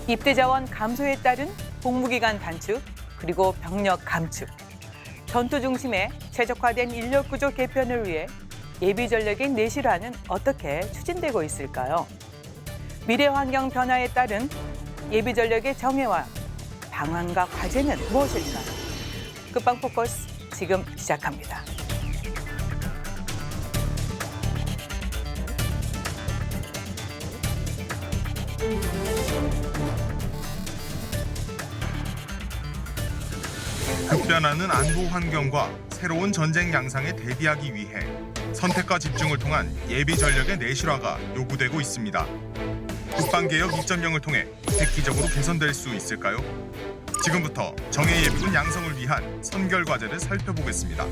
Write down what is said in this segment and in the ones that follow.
입대 자원 감소에 따른 복무기간 단축, 그리고 병력 감축. 전투 중심의 최적화된 인력 구조 개편을 위해 예비 전력의 내실화는 어떻게 추진되고 있을까요? 미래 환경 변화에 따른 예비 전력의 정예와 방안과 과제는 무엇일까요? 끝방 포커스 지금 시작합니다. 급변하는 안보 환경과 새로운 전쟁 양상에 대비하기 위해 선택과 집중을 통한 예비 전력의 내실화가 요구되고 있습니다. 국방개혁 2.0을 통해 획기적으로 개선될 수 있을까요? 지금부터 정예 예비군 양성을 위한 선결 과제를 살펴보겠습니다.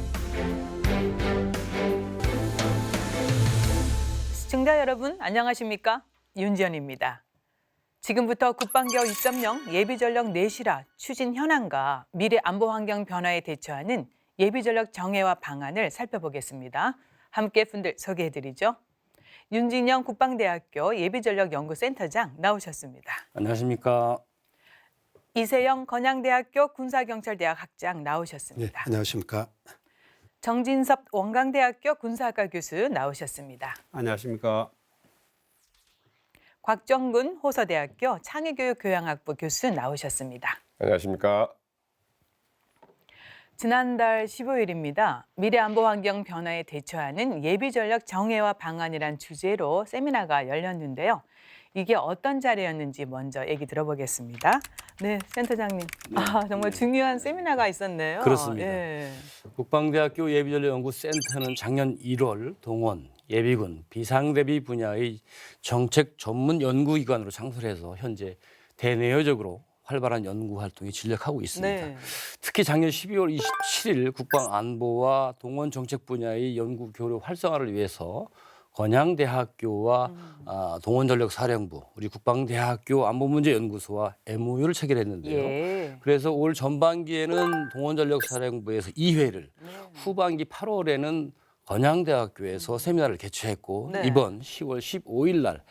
시청자 여러분 안녕하십니까? 윤지연입니다. 지금부터 국방개혁 2.0 예비전력 내실화 추진 현황과 미래 안보 환경 변화에 대처하는 예비전력 정예와 방안을 살펴보겠습니다. 함께 분들 소개해드리죠. 윤진영 국방대학교 예비전력연구센터장 나오셨습니다. 안녕하십니까? 이세영 건양대학교 군사경찰대학 학장 네, 나오셨습니다. 안녕하십니까? 정진섭 원광대학교 군사학과 교수 나오셨습니다. 안녕하십니까? 곽정근 호서대학교 창의교육교양학부 교수 나오셨습니다. 안녕하십니까? 지난달 15일입니다. 미래 안보 환경 변화에 대처하는 예비전력 정예와 방안이란 주제로 세미나가 열렸는데요. 이게 어떤 자리였는지 먼저 얘기 들어보겠습니다. 네, 센터장님. 정말 중요한 세미나가 있었네요. 그렇습니다. 예. 국방대학교 예비전력연구센터는 작년 1월 동원, 예비군, 비상대비 분야의 정책 전문 연구기관으로 창설해서 현재 대내외적으로 활발한 연구 활동에 진력하고 있습니다. 네. 특히 작년 12월 27일 국방안보와 동원 정책 분야의 연구 교류 활성화를 위해서 건양대학교와 동원전력사령부, 우리 국방대학교 안보문제연구소와 MOU를 체결했는데요. 예. 그래서 올 전반기에는 동원전력사령부에서 2회를, 후반기 8월에는 건양대학교에서 세미나를 개최했고 네. 이번 10월 15일 날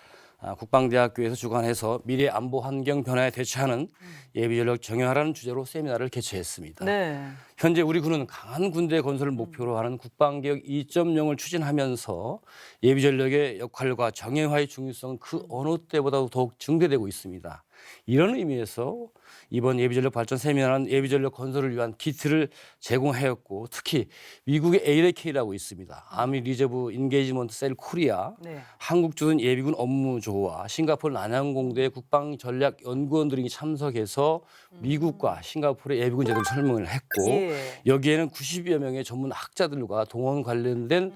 국방대학교에서 주관해서 미래 안보 환경 변화에 대처하는 예비전력 정예화라는 주제로 세미나를 개최했습니다. 네. 현재 우리 군은 강한 군대 건설을 목표로 하는 국방개혁 2.0을 추진하면서 예비전력의 역할과 정예화의 중요성은 그 어느 때보다도 더욱 증대되고 있습니다. 이런 의미에서 이번 예비전력 발전 세미나는 예비전력 건설을 위한 기틀을 제공하였고 특히 미국의 ALK라고 있습니다. 아미 리저브 인게이지먼트 셀 코리아, 네. 한국 주둔 예비군 업무조와 싱가포르 난양공대 국방전략연구원 등이 참석해서 미국과 싱가포르의 예비군 제도를 설명을 했고 예. 여기에는 90여 명의 전문 학자들과 동원 관련된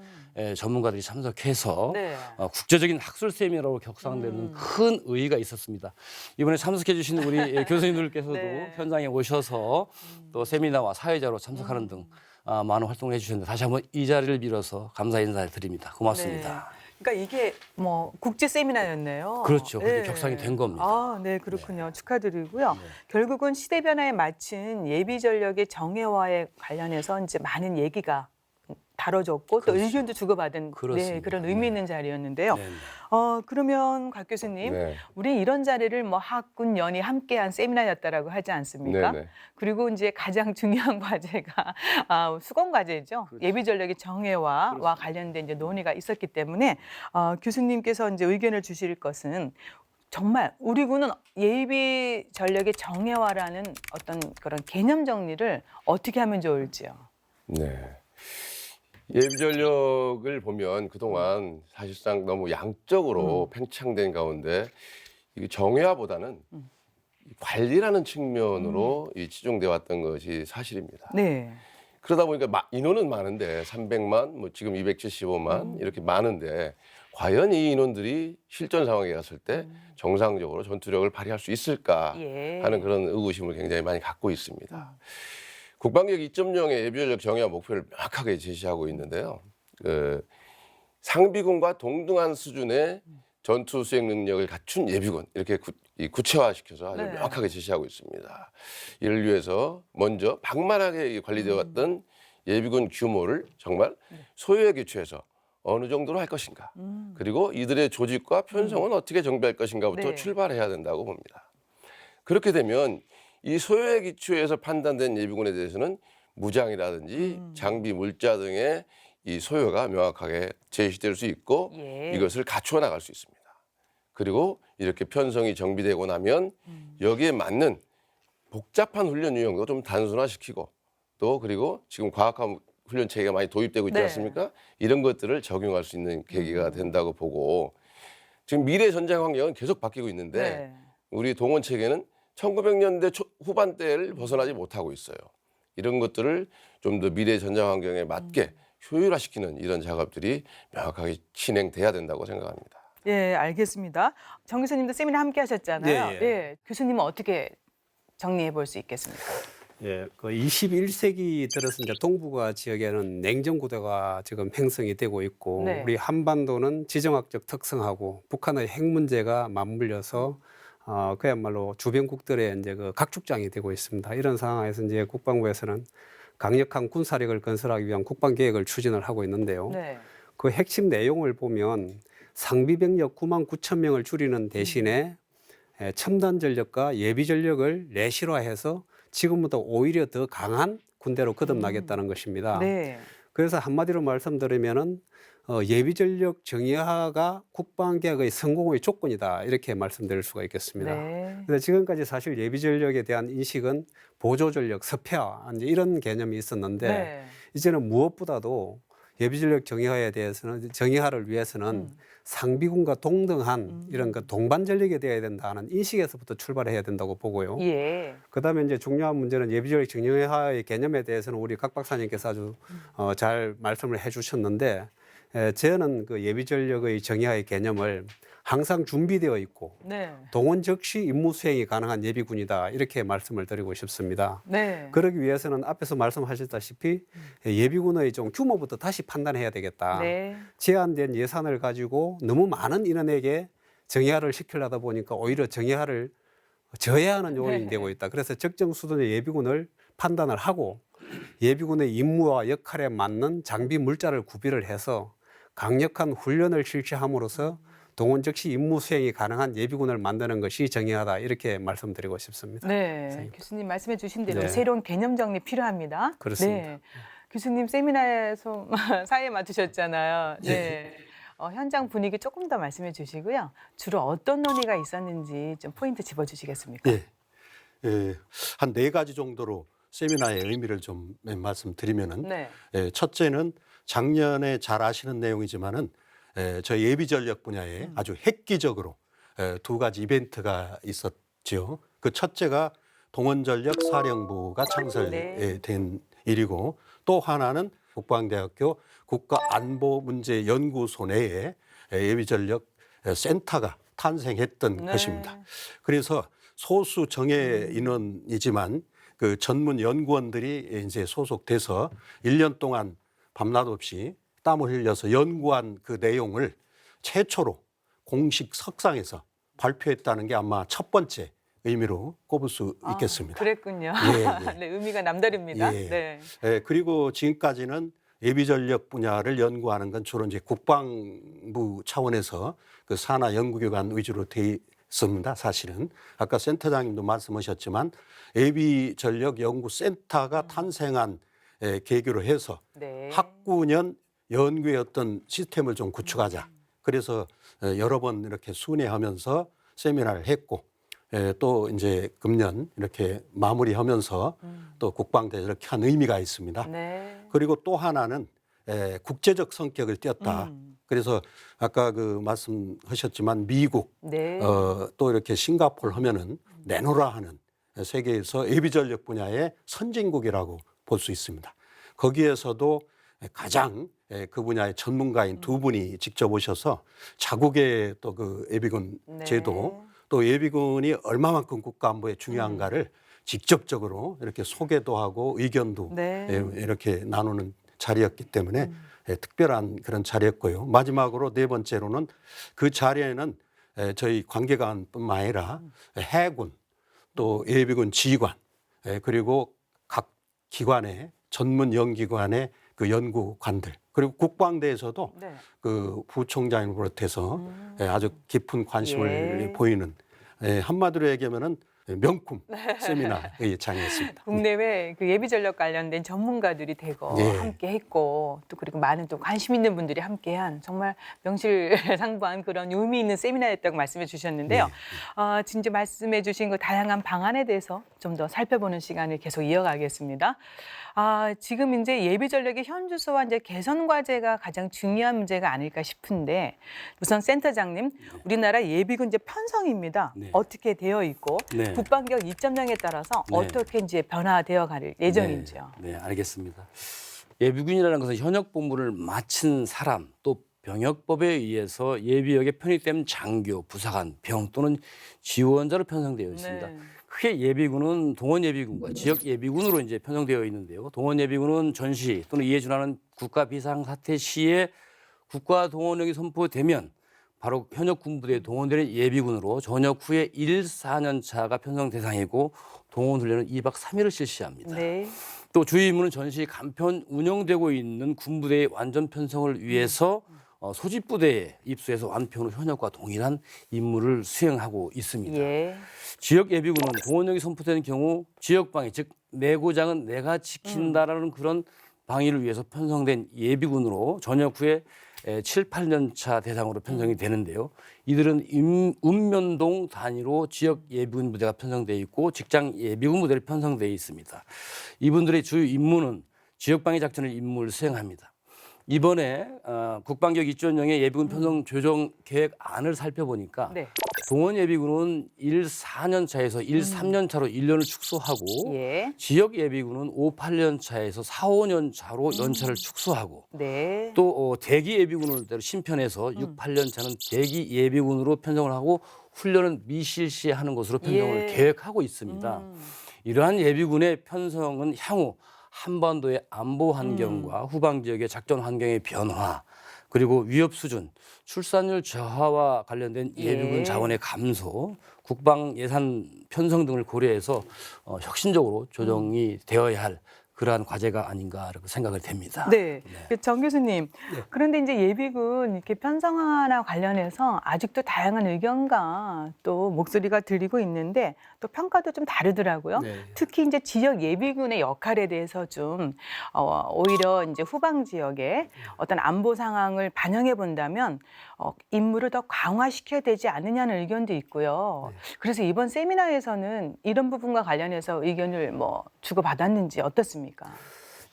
전문가들이 참석해서 네. 국제적인 학술 세미나로 격상되는 큰 의의가 있었습니다. 이번에 참석해 주신 우리 교수님들께서도 네. 현장에 오셔서 또 세미나와 사회자로 참석하는 등 많은 활동을 해주셨는데 다시 한번 이 자리를 빌어서 감사 인사를 드립니다. 고맙습니다. 그러니까 이게 뭐 국제 세미나였네요. 그렇죠. 그렇게 격상이 된 겁니다. 아, 네, 그렇군요. 축하드리고요. 결국은 시대 변화에 맞춘 예비 전력의 정예화에 관련해서 이제 많은 얘기가 다뤄졌고 또 그렇죠. 의견도 주고받은 네, 그렇습니다. 그런 의미 있는 자리였는데요. 네. 그러면 곽 교수님, 네. 우리 이런 자리를 뭐 학군 연이 함께한 세미나였다라고 하지 않습니까? 네네. 그리고 이제 가장 중요한 과제가 수공 과제죠. 그렇죠. 예비 전력의 정예화와 관련된 이제 논의가 있었기 때문에 교수님께서 이제 의견을 주실 것은 정말 우리 군은 예비 전력의 정예화라는 어떤 그런 개념 정리를 어떻게 하면 좋을지요. 네. 예비전력을 보면 그동안 사실상 너무 양적으로 팽창된 가운데 이게 정예화보다는 관리라는 측면으로 이 치중돼 왔던 것이 사실입니다. 네. 그러다 보니까 인원은 많은데 300만, 뭐 지금 275만 이렇게 많은데 과연 이 인원들이 실전 상황에 갔을 때 정상적으로 전투력을 발휘할 수 있을까 예. 하는 그런 의구심을 굉장히 많이 갖고 있습니다. 국방개혁 2.0의 예비전력 정예화 목표를 명확하게 제시하고 있는데요. 상비군과 동등한 수준의 전투 수행 능력을 갖춘 예비군 이렇게 구체화시켜서 아주 네. 명확하게 제시하고 있습니다. 이를 위해서 먼저 방만하게 관리되어 왔던 예비군 규모를 정말 소요에 기초해서 어느 정도로 할 것인가 그리고 이들의 조직과 편성은 어떻게 정비할 것인가부터 네. 출발해야 된다고 봅니다. 그렇게 되면 이 소요에 기초해서 판단된 예비군에 대해서는 무장이라든지 장비, 물자 등의 이 소요가 명확하게 제시될 수 있고 예. 이것을 갖추어 나갈 수 있습니다. 그리고 이렇게 편성이 정비되고 나면 여기에 맞는 복잡한 훈련 유형도 좀 단순화시키고 또 그리고 지금 과학화 훈련 체계가 많이 도입되고 있지 네. 않습니까? 이런 것들을 적용할 수 있는 계기가 된다고 보고 지금 미래 전쟁 환경은 계속 바뀌고 있는데 네. 우리 동원 체계는 1900년대 후반대를 벗어나지 못하고 있어요. 이런 것들을 좀 더 미래 전쟁 환경에 맞게 효율화시키는 이런 작업들이 명확하게 진행돼야 된다고 생각합니다. 예, 알겠습니다. 정 교수님도 세미나 함께 하셨잖아요. 예, 예. 교수님은 어떻게 정리해 볼 수 있겠습니까? 예, 그 21세기 들어서 이제 동북아 지역에는 냉전구도가 지금 형성이 되고 있고 네. 우리 한반도는 지정학적 특성하고 북한의 핵 문제가 맞물려서 그야말로 주변국들의 이제 그 각축장이 되고 있습니다. 이런 상황에서 이제 국방부에서는 강력한 군사력을 건설하기 위한 국방 계획을 추진을 하고 있는데요. 네. 그 핵심 내용을 보면 상비 병력 9만 9천 명을 줄이는 대신에 첨단 전력과 예비 전력을 내실화해서 지금보다 오히려 더 강한 군대로 거듭나겠다는 것입니다. 네. 그래서 한마디로 말씀드리면은 예비 전력 정예화가 국방 계획의 성공의 조건이다 이렇게 말씀드릴 수가 있겠습니다. 네. 근데 지금까지 사실 예비 전력에 대한 인식은 보조 전력, 서폐화 이제 이런 개념이 있었는데 네. 이제는 무엇보다도 예비 전력 정예화에 대해서는 정예화를 위해서는 상비군과 동등한 이런 그 동반 전력이 되어야 된다는 인식에서부터 출발해야 된다고 보고요. 예. 그다음에 이제 중요한 문제는 예비 전력 정예화의 개념에 대해서는 우리 각 박사님께서 아주 잘 말씀을 해주셨는데 저는 그 예비 전력의 정예화의 개념을 항상 준비되어 있고 네. 동원 즉시 임무 수행이 가능한 예비군이다 이렇게 말씀을 드리고 싶습니다. 네. 그러기 위해서는 앞에서 말씀하셨다시피 예비군의 좀 규모부터 다시 판단해야 되겠다. 네. 제한된 예산을 가지고 너무 많은 인원에게 정예화를 시키려다 보니까 오히려 정예화를 저해하는 요인이 네. 되고 있다. 그래서 적정 수준의 예비군을 판단을 하고 예비군의 임무와 역할에 맞는 장비 물자를 구비를 해서 강력한 훈련을 실시함으로써 동원 즉시 임무 수행이 가능한 예비군을 만드는 것이 정의하다 이렇게 말씀드리고 싶습니다. 네. 선생님. 교수님 말씀해 주신 대로 네. 새로운 개념 정리 필요합니다. 그렇습니다. 네. 교수님 세미나에서 사회 맡으셨잖아요. 네. 현장 분위기 조금 더 말씀해 주시고요. 주로 어떤 논의가 있었는지 좀 포인트 짚어 주시겠습니까? 예. 한 4가지 정도로 세미나의 의미를 좀 말씀드리면은 네. 첫째는 작년에 잘 아시는 내용이지만은 저희 예비 전력 분야에 아주 획기적으로 2가지 이벤트가 있었죠. 그 첫째가 동원전력 사령부가 창설된 일이고 또 하나는 국방대학교 국가안보문제연구소 내에 예비전력 센터가 탄생했던 네. 것입니다. 그래서 소수 정예 인원이지만 그 전문 연구원들이 이제 소속돼서 1년 동안 밤낮 없이 땀을 흘려서 연구한 그 내용을 최초로 공식 석상에서 발표했다는 게 아마 첫 번째 의미로 꼽을 수 있겠습니다. 그랬군요. 예, 예. 네, 의미가 남다릅니다. 예. 네. 그리고 지금까지는 예비전력 분야를 연구하는 건 주로 이제 국방부 차원에서 그 산하 연구기관 위주로 돼 있습니다. 사실은 아까 센터장님도 말씀하셨지만 예비전력 연구센터가 탄생한 계기로 해서 네. 학구년 연구의 어떤 시스템을 좀 구축하자. 그래서 여러 번 이렇게 순회하면서 세미나를 했고 또 이제 금년 이렇게 마무리하면서 또 국방대 이렇게 한 의미가 있습니다. 네. 그리고 또 하나는 국제적 성격을 띄었다. 그래서 아까 그 말씀하셨지만 미국 네. 또 이렇게 싱가포르 하면은 내노라 하는 세계에서 예비전력 분야의 선진국이라고 볼 수 있습니다. 거기에서도 가장 그 분야의 전문가인 두 분이 직접 오셔서 자국의 또 그 예비군 네. 제도 또 예비군이 얼마만큼 국가안보에 중요한가를 직접적으로 이렇게 소개도 하고 의견도 네. 이렇게 나누는 자리였기 때문에 특별한 그런 자리였고요. 마지막으로 네 번째로는 그 자리에는 저희 관계관뿐만 아니라 해군 또 예비군 지휘관 그리고 각 기관의 전문 연기관의 그 연구관들 그리고 국방대에서도 네. 그 부총장을 비롯해서 아주 깊은 관심을 예. 보이는 한마디로 얘기하면은 명품 세미나에 장했습니다. 국내외 그 예비 전력 관련된 전문가들이 대거 네. 함께 했고 또 그리고 많은 또 관심 있는 분들이 함께한 정말 명실상부한 그런 의미 있는 세미나였다고 말씀해 주셨는데요. 진짜 말씀해 주신 그 다양한 방안에 대해서 좀 더 살펴보는 시간을 계속 이어가겠습니다. 지금 이제 예비 전력의 현주소와 이제 개선 과제가 가장 중요한 문제가 아닐까 싶은데 우선 센터장님, 우리나라 예비군 이제 편성입니다. 네. 어떻게 되어 있고 네. 국방개혁 2.0에 따라서 네. 어떻게 이제 변화되어 갈 예정인지요. 네, 알겠습니다. 예비군이라는 것은 현역 복무를 마친 사람 또 병역법에 의해서 예비역에 편입된 장교, 부사관, 병 또는 지원자로 편성되어 있습니다. 네. 크게 예비군은 동원 예비군과 지역 예비군으로 이제 편성되어 있는데요. 동원 예비군은 전시 또는 이에 준하는 국가 비상사태 시에 국가 동원령이 선포되면 바로 현역 군부대에 동원되는 예비군으로 전역 후에 1, 4년 차가 편성 대상이고 동원 훈련은 2박 3일을 실시합니다. 네. 또 주요 임무는 전시 간편 운영되고 있는 군부대의 완전 편성을 위해서 소집 부대에 입소해서 완편 후 현역과 동일한 임무를 수행하고 있습니다. 예. 지역 예비군은 동원령이 선포되는 경우 지역 방위 즉 내고장은 내가 지킨다라는 그런 방위를 위해서 편성된 예비군으로 전역 후에 7, 8년 차 대상으로 편성이 되는데요. 이들은 읍면동 단위로 지역 예비군 부대가 편성되어 있고 직장 예비군 부대를 편성되어 있습니다. 이분들의 주요 임무는 지역 방위 작전을 임무를 수행합니다. 이번에 국방개혁 2.0의 예비군 편성 조정 계획안을 살펴보니까 네. 동원 예비군은 1, 4년 차에서 1, 3년 차로 1년을 축소하고 예. 지역 예비군은 5, 8년 차에서 4, 5년 차로 연차를 축소하고 네. 또 대기 예비군을 대로 신편해서 6, 8년 차는 대기 예비군으로 편성을 하고 훈련은 미실시하는 것으로 편성을 예. 계획하고 있습니다. 이러한 예비군의 편성은 향후 한반도의 안보 환경과 후방 지역의 작전 환경의 변화 그리고 위협 수준, 출산율 저하와 관련된 예비군 예. 자원의 감소, 국방 예산 편성 등을 고려해서 혁신적으로 조정이 되어야 할 그러한 과제가 아닌가라고 생각을 됩니다. 네. 정 교수님. 그런데 이제 예비군 이렇게 편성화나 관련해서 아직도 다양한 의견과 또 목소리가 들리고 있는데 또 평가도 좀 다르더라고요. 네. 특히 이제 지역 예비군의 역할에 대해서 좀 오히려 이제 후방 지역의 어떤 안보 상황을 반영해 본다면 임무를 더 강화시켜야 되지 않느냐는 의견도 있고요. 그래서 이번 세미나에서는 이런 부분과 관련해서 의견을 주고 받았는지 어떻습니까?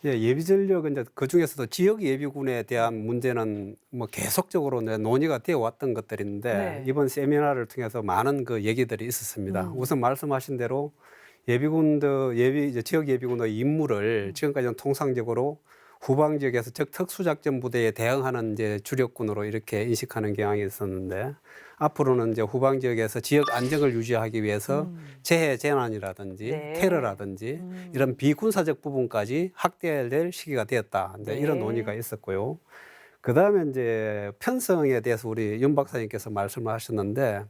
예, 예비 전력은 이제 그 중에서도 지역 예비군에 대한 문제는 계속적으로 이제 논의가 되어 왔던 것들인데 네. 이번 세미나를 통해서 많은 그 얘기들이 있었습니다. 우선 말씀하신 대로 예비군도 이제 지역 예비군의 임무를 지금까지는 통상적으로 후방 지역에서 즉 특수작전 부대에 대응하는 이제 주력군으로 이렇게 인식하는 경향이 있었는데 앞으로는 이제 후방 지역에서 지역 안정을 유지하기 위해서 재해 재난이라든지 네. 테러라든지 이런 비군사적 부분까지 확대될 시기가 되었다. 이제 네. 이런 논의가 있었고요. 그다음에 이제 편성에 대해서 우리 윤 박사님께서 말씀하셨는데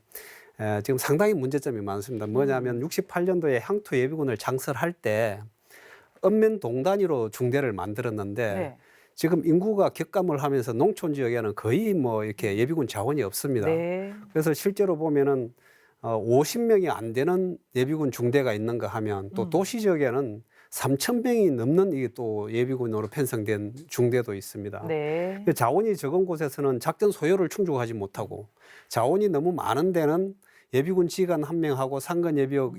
지금 상당히 문제점이 많습니다. 뭐냐면 68년도에 향토 예비군을 장설할 때 읍면 단위로 중대를 만들었는데 네. 지금 인구가 격감을 하면서 농촌 지역에는 거의 이렇게 예비군 자원이 없습니다. 네. 그래서 실제로 보면은 50명이 안 되는 예비군 중대가 있는가 하면 또 도시 지역에는 3,000명이 넘는 이게 또 예비군으로 편성된 중대도 있습니다. 네. 자원이 적은 곳에서는 작전 소요를 충족하지 못하고 자원이 너무 많은 데는 예비군 지휘관 1명하고 상근 예비역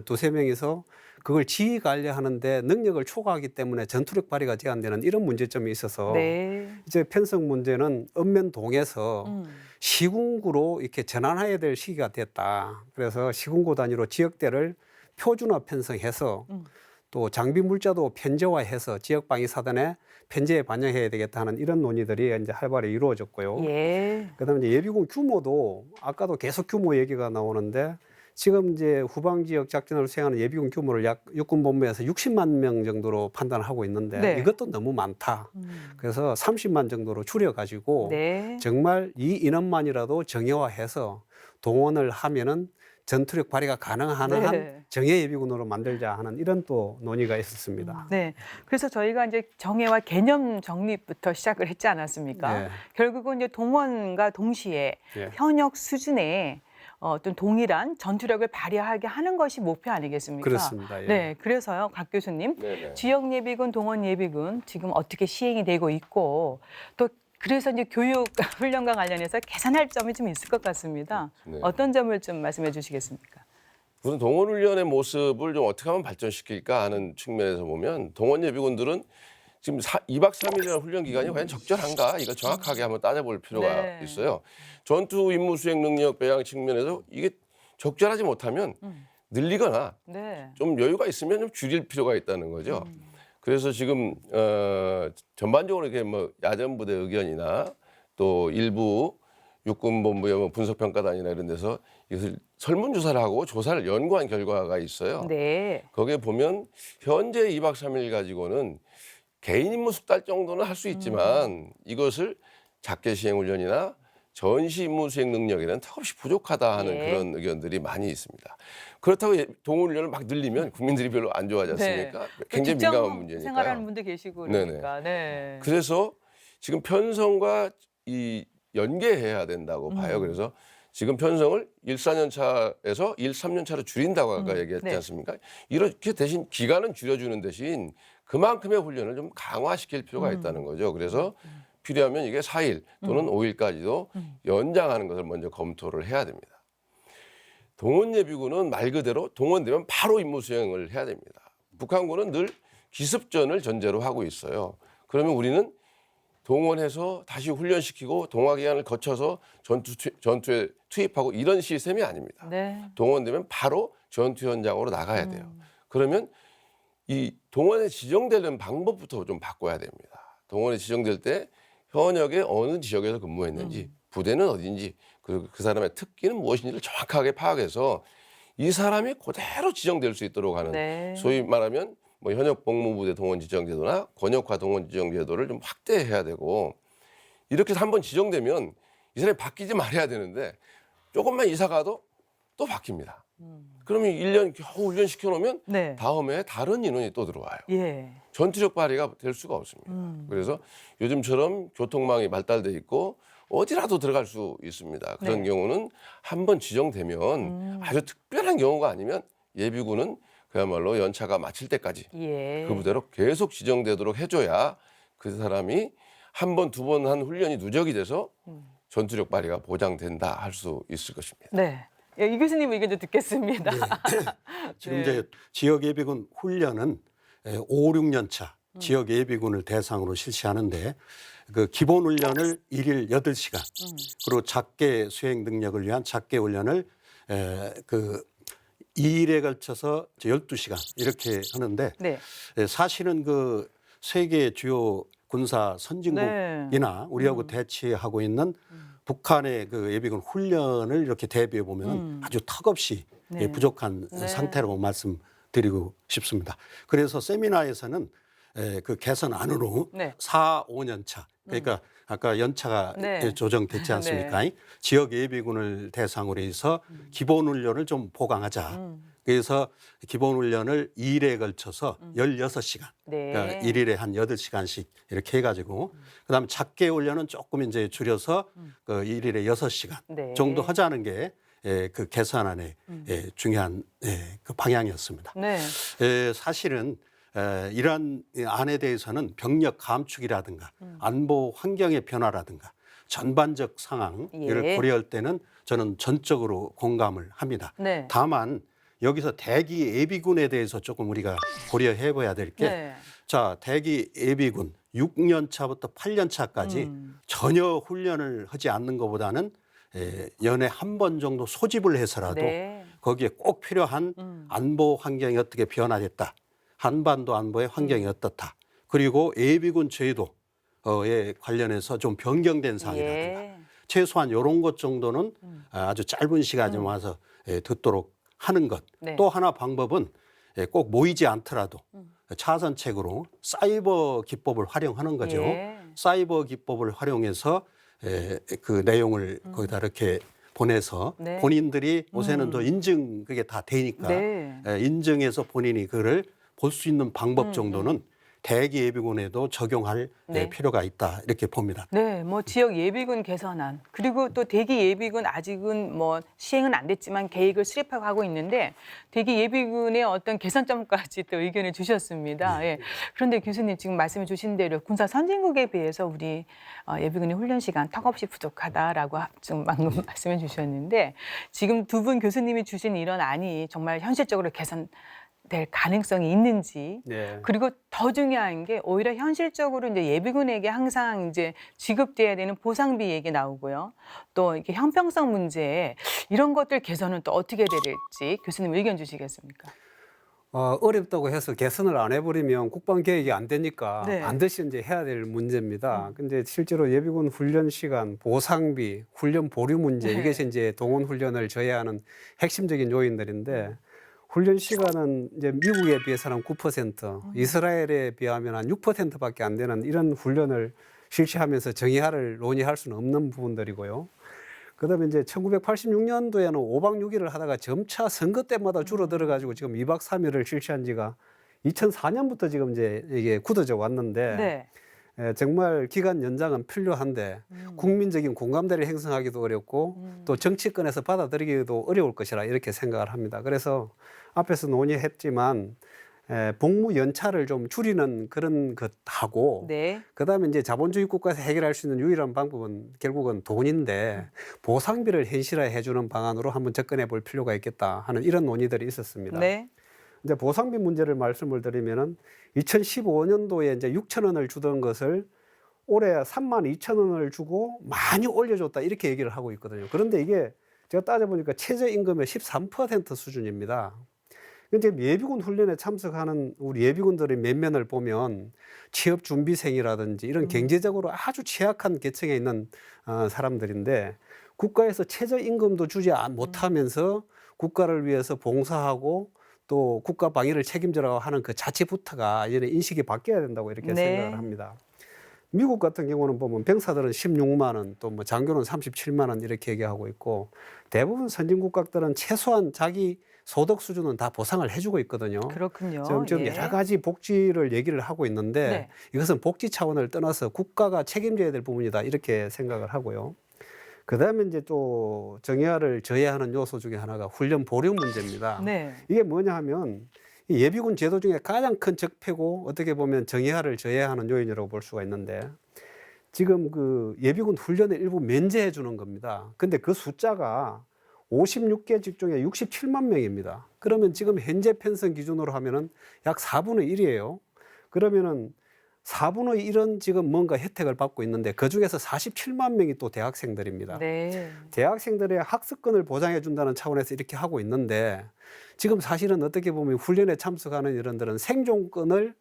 두세 명이서 그걸 지휘 관리하는데 능력을 초과하기 때문에 전투력 발휘가 제한되는 이런 문제점이 있어서 네. 이제 편성 문제는 읍면동에서 시군구로 이렇게 전환해야 될 시기가 됐다. 그래서 시군구 단위로 지역대를 표준화 편성해서 또 장비 물자도 편제화해서 지역 방위 사단에 편제에 반영해야 되겠다 하는 이런 논의들이 이제 활발히 이루어졌고요. 예. 그다음에 이제 예비군 규모도 아까도 계속 규모 얘기가 나오는데 지금 이제 후방 지역 작전을 수행하는 예비군 규모를 약 육군본부에서 60만 명 정도로 판단하고 있는데 네. 이것도 너무 많다. 그래서 30만 정도로 줄여가지고 네. 정말 이 인원만이라도 정예화해서 동원을 하면은 전투력 발휘가 가능한 한 네. 정예 예비군으로 만들자 하는 이런 또 논의가 있었습니다. 네. 그래서 저희가 이제 정예와 개념 정립부터 시작을 했지 않았습니까? 네. 결국은 이제 동원과 동시에 예. 현역 수준의 어떤 동일한 전투력을 발휘하게 하는 것이 목표 아니겠습니까? 그렇습니다. 예. 네, 그래서요, 곽 교수님, 네네. 지역 예비군, 동원 예비군 지금 어떻게 시행이 되고 있고 또 그래서 이제 교육 훈련과 관련해서 개선할 점이 좀 있을 것 같습니다. 네. 어떤 점을 좀 말씀해 주시겠습니까? 우선 동원훈련의 모습을 좀 어떻게 하면 발전시킬까 하는 측면에서 보면 동원 예비군들은 지금 2박 3일이라는 훈련 기간이 과연 적절한가 이걸 정확하게 한번 따져볼 필요가 네. 있어요. 전투 임무 수행 능력 배양 측면에서 이게 적절하지 못하면 늘리거나 네. 좀 여유가 있으면 좀 줄일 필요가 있다는 거죠. 그래서 지금 전반적으로 이렇게 뭐 야전부대 의견이나 또 일부 육군본부의 뭐 분석평가단이나 이런 데서 이것을 설문조사를 하고 조사를 연구한 결과가 있어요. 네. 거기에 보면 현재 2박 3일 가지고는 개인 임무 숙달 정도는 할 수 있지만 이것을 작게 시행 훈련이나 전시 임무 수행 능력에는 턱없이 부족하다 하는 예. 그런 의견들이 많이 있습니다. 그렇다고 동원 훈련을 막 늘리면 국민들이 별로 안 좋아하지 않습니까? 굉장히 직장 민감한 문제니까요. 생활하는 분들 계시고 그러니까. 네. 그래서 지금 편성과 이 연계해야 된다고 봐요. 그래서 지금 편성을 1-4년차에서 1-3년차로 줄인다고 아까 얘기했지 네. 않습니까? 이렇게 대신 기간은 줄여주는 대신 그만큼의 훈련을 좀 강화시킬 필요가 있다는 거죠. 그래서 필요하면 이게 4일 또는 5일까지도 연장하는 것을 먼저 검토를 해야 됩니다. 동원 예비군은 말 그대로 동원되면 바로 임무 수행을 해야 됩니다. 북한군은 늘 기습전을 전제로 하고 있어요. 그러면 우리는 동원해서 다시 훈련시키고 동화 기간을 거쳐서 전투에 투입하고 이런 시스템이 아닙니다. 네. 동원되면 바로 전투 현장으로 나가야 돼요. 그러면 이 동원에 지정되는 방법부터 좀 바꿔야 됩니다. 동원에 지정될 때 현역에 어느 지역에서 근무했는지, 부대는 어딘지, 그리고 그 사람의 특기는 무엇인지를 정확하게 파악해서 이 사람이 그대로 지정될 수 있도록 하는 네. 소위 말하면 뭐 현역 복무부대 동원 지정 제도나 권역화 동원 지정 제도를 좀 확대해야 되고 이렇게 해서 한번 지정되면 이 사람이 바뀌지 말아야 되는데 조금만 이사 가도 또 바뀝니다. 그러면 1년 겨우 훈련시켜 놓으면 네. 다음에 다른 인원이 또 들어와요. 예. 전투력 발휘가 될 수가 없습니다. 그래서 요즘처럼 교통망이 발달돼 있고 어디라도 들어갈 수 있습니다. 그런 네. 경우는 한번 지정되면 아주 특별한 경우가 아니면 예비군은 그야말로 연차가 마칠 때까지 예. 그 부대로 계속 지정되도록 해줘야 그 사람이 한 번, 두 번 한 훈련이 누적이 돼서 전투력 발휘가 보장된다 할 수 있을 것입니다. 네. 예, 이 교수님 의견도 듣겠습니다. 지금 네. 이제 지역 예비군 훈련은 5, 6년 차 지역 예비군을 대상으로 실시하는데 그 기본 훈련을 1일 8시간 그리고 작게 수행 능력을 위한 작게 훈련을 그 2일에 걸쳐서 12시간 이렇게 하는데 네. 사실은 그 세계 주요 군사 선진국이나 네. 우리하고 대치하고 있는 북한의 그 예비군 훈련을 이렇게 대비해 보면 아주 턱없이 네. 부족한 네. 상태라고 말씀드리고 싶습니다. 그래서 세미나에서는 그 개선안으로 네. 4, 5년 차 그러니까 아까 연차가 네. 조정됐지 않습니까? 지역 예비군을 대상으로 해서 기본 훈련을 좀 보강하자. 그래서 기본 훈련을 2일에 걸쳐서 16시간. 네. 그러니까 1일에 한 8시간씩 이렇게 해가지고 그다음에 작게 훈련은 조금 이제 줄여서 그 1일에 6시간 네. 정도 하자는 게 그 개선안의 중요한 그 방향이었습니다. 네. 사실은 이러한 안에 대해서는 병력 감축이라든가 안보 환경의 변화라든가 전반적 상황을 예. 고려할 때는 저는 전적으로 공감을 합니다. 네. 다만 여기서 대기 예비군에 대해서 조금 우리가 고려해 봐야 될 게 네. 자, 대기 예비군 6년 차부터 8년 차까지 전혀 훈련을 하지 않는 것보다는 연에 한 번 정도 소집을 해서라도 네. 거기에 꼭 필요한 안보 환경이 어떻게 변화됐다. 한반도 안보의 환경이 어떻다. 그리고 예비군 제도에 관련해서 좀 변경된 사항이라든가 예. 최소한 이런 것 정도는 아주 짧은 시간에 와서 듣도록 하는 것. 네. 또 하나 방법은 꼭 모이지 않더라도 차선책으로 사이버 기법을 활용하는 거죠. 예. 사이버 기법을 활용해서 그 내용을 거기다 이렇게 보내서 네. 본인들이 요새는 또 인증 그게 다 되니까 네. 인증해서 본인이 그걸 볼 수 있는 방법 정도는 대기 예비군에도 적용할 네. 필요가 있다 이렇게 봅니다. 네, 뭐 지역 예비군 개선안 그리고 또 대기 예비군 아직은 뭐 시행은 안 됐지만 계획을 수립하고 하고 있는데 대기 예비군의 어떤 개선점까지 또 의견을 주셨습니다. 예. 그런데 교수님 지금 말씀해 주신 대로 군사 선진국에 비해서 우리 예비군의 훈련 시간 턱없이 부족하다라고 좀 방금 말씀해 주셨는데 지금 두 분 교수님이 주신 이런 안이 정말 현실적으로 개선될 가능성이 있는지 네. 그리고 더 중요한 게 오히려 현실적으로 이제 예비군에게 항상 이제 지급돼야 되는 보상비 얘기 나오고요. 또 이렇게 형평성 문제 이런 것들 개선은 또 어떻게 해야 될지 교수님 의견 주시겠습니까? 어렵다고 해서 개선을 안 해버리면 국방 계획이 안 되니까 네. 반드시 이제 해야 될 문제입니다. 근데 실제로 예비군 훈련 시간, 보상비, 훈련 보류 문제 네. 이것이 이제 동원 훈련을 저해하는 핵심적인 요인들인데 훈련 시간은 이제 미국에 비해서는 9%, 이스라엘에 비하면 한 6%밖에 안 되는 이런 훈련을 실시하면서 정의화를 논의할 수는 없는 부분들이고요. 그다음에 이제 1986년도에는 5박 6일을 하다가 점차 선거 때마다 줄어들어 가지고 지금 2박 3일을 실시한 지가 2004년부터 지금 이제 이게 굳어져 왔는데 네. 정말 기간 연장은 필요한데 국민적인 공감대를 형성하기도 어렵고 또 정치권에서 받아들이기도 어려울 것이라 이렇게 생각을 합니다. 그래서 앞에서 논의했지만 복무 연차를 좀 줄이는 그런 것하고 네. 그다음에 이제 자본주의 국가에서 해결할 수 있는 유일한 방법은 결국은 돈인데 보상비를 현실화해 주는 방안으로 한번 접근해 볼 필요가 있겠다 하는 이런 논의들이 있었습니다. 네. 이제 보상비 문제를 말씀을 드리면은 2015년도에 이제 6천 원을 주던 것을 올해 32,000원을 주고 많이 올려줬다 이렇게 얘기를 하고 있거든요. 그런데 이게 제가 따져보니까 최저임금의 13% 수준입니다. 이제 예비군 훈련에 참석하는 우리 예비군들의 면면을 보면 취업 준비생이라든지 이런 경제적으로 아주 취약한 계층에 있는 사람들인데 국가에서 최저임금도 주지 못하면서 국가를 위해서 봉사하고 또 국가 방위를 책임져라고 하는 그 자체부터가 이런 인식이 바뀌어야 된다고 이렇게 네. 생각을 합니다. 미국 같은 경우는 보면 병사들은 16만 원, 또 뭐 장교는 37만 원 이렇게 얘기하고 있고 대부분 선진국가들은 최소한 자기 소득 수준은 다 보상을 해주고 있거든요. 그렇군요. 지금 예. 여러 가지 복지를 얘기를 하고 있는데 네. 이것은 복지 차원을 떠나서 국가가 책임져야 될 부분이다 이렇게 생각을 하고요. 그다음에 이제 또 정예화를 저해하는 요소 중에 하나가 훈련 보류 문제입니다. 네. 이게 뭐냐 하면 이 예비군 제도 중에 가장 큰 적폐고 어떻게 보면 정예화를 저해하는 요인이라고 볼 수가 있는데 지금 그 예비군 훈련을 일부 면제해 주는 겁니다. 근데 그 숫자가 56개 직종에 67만 명입니다. 그러면 지금 현재 편성 기준으로 하면은 약 4분의 1이에요. 그러면은 4분의 1은 지금 뭔가 혜택을 받고 있는데 그 중에서 47만 명이 또 대학생들입니다. 네. 대학생들의 학습권을 보장해 준다는 차원에서 이렇게 하고 있는데 지금 사실은 어떻게 보면 훈련에 참석하는 이런들은 생존권을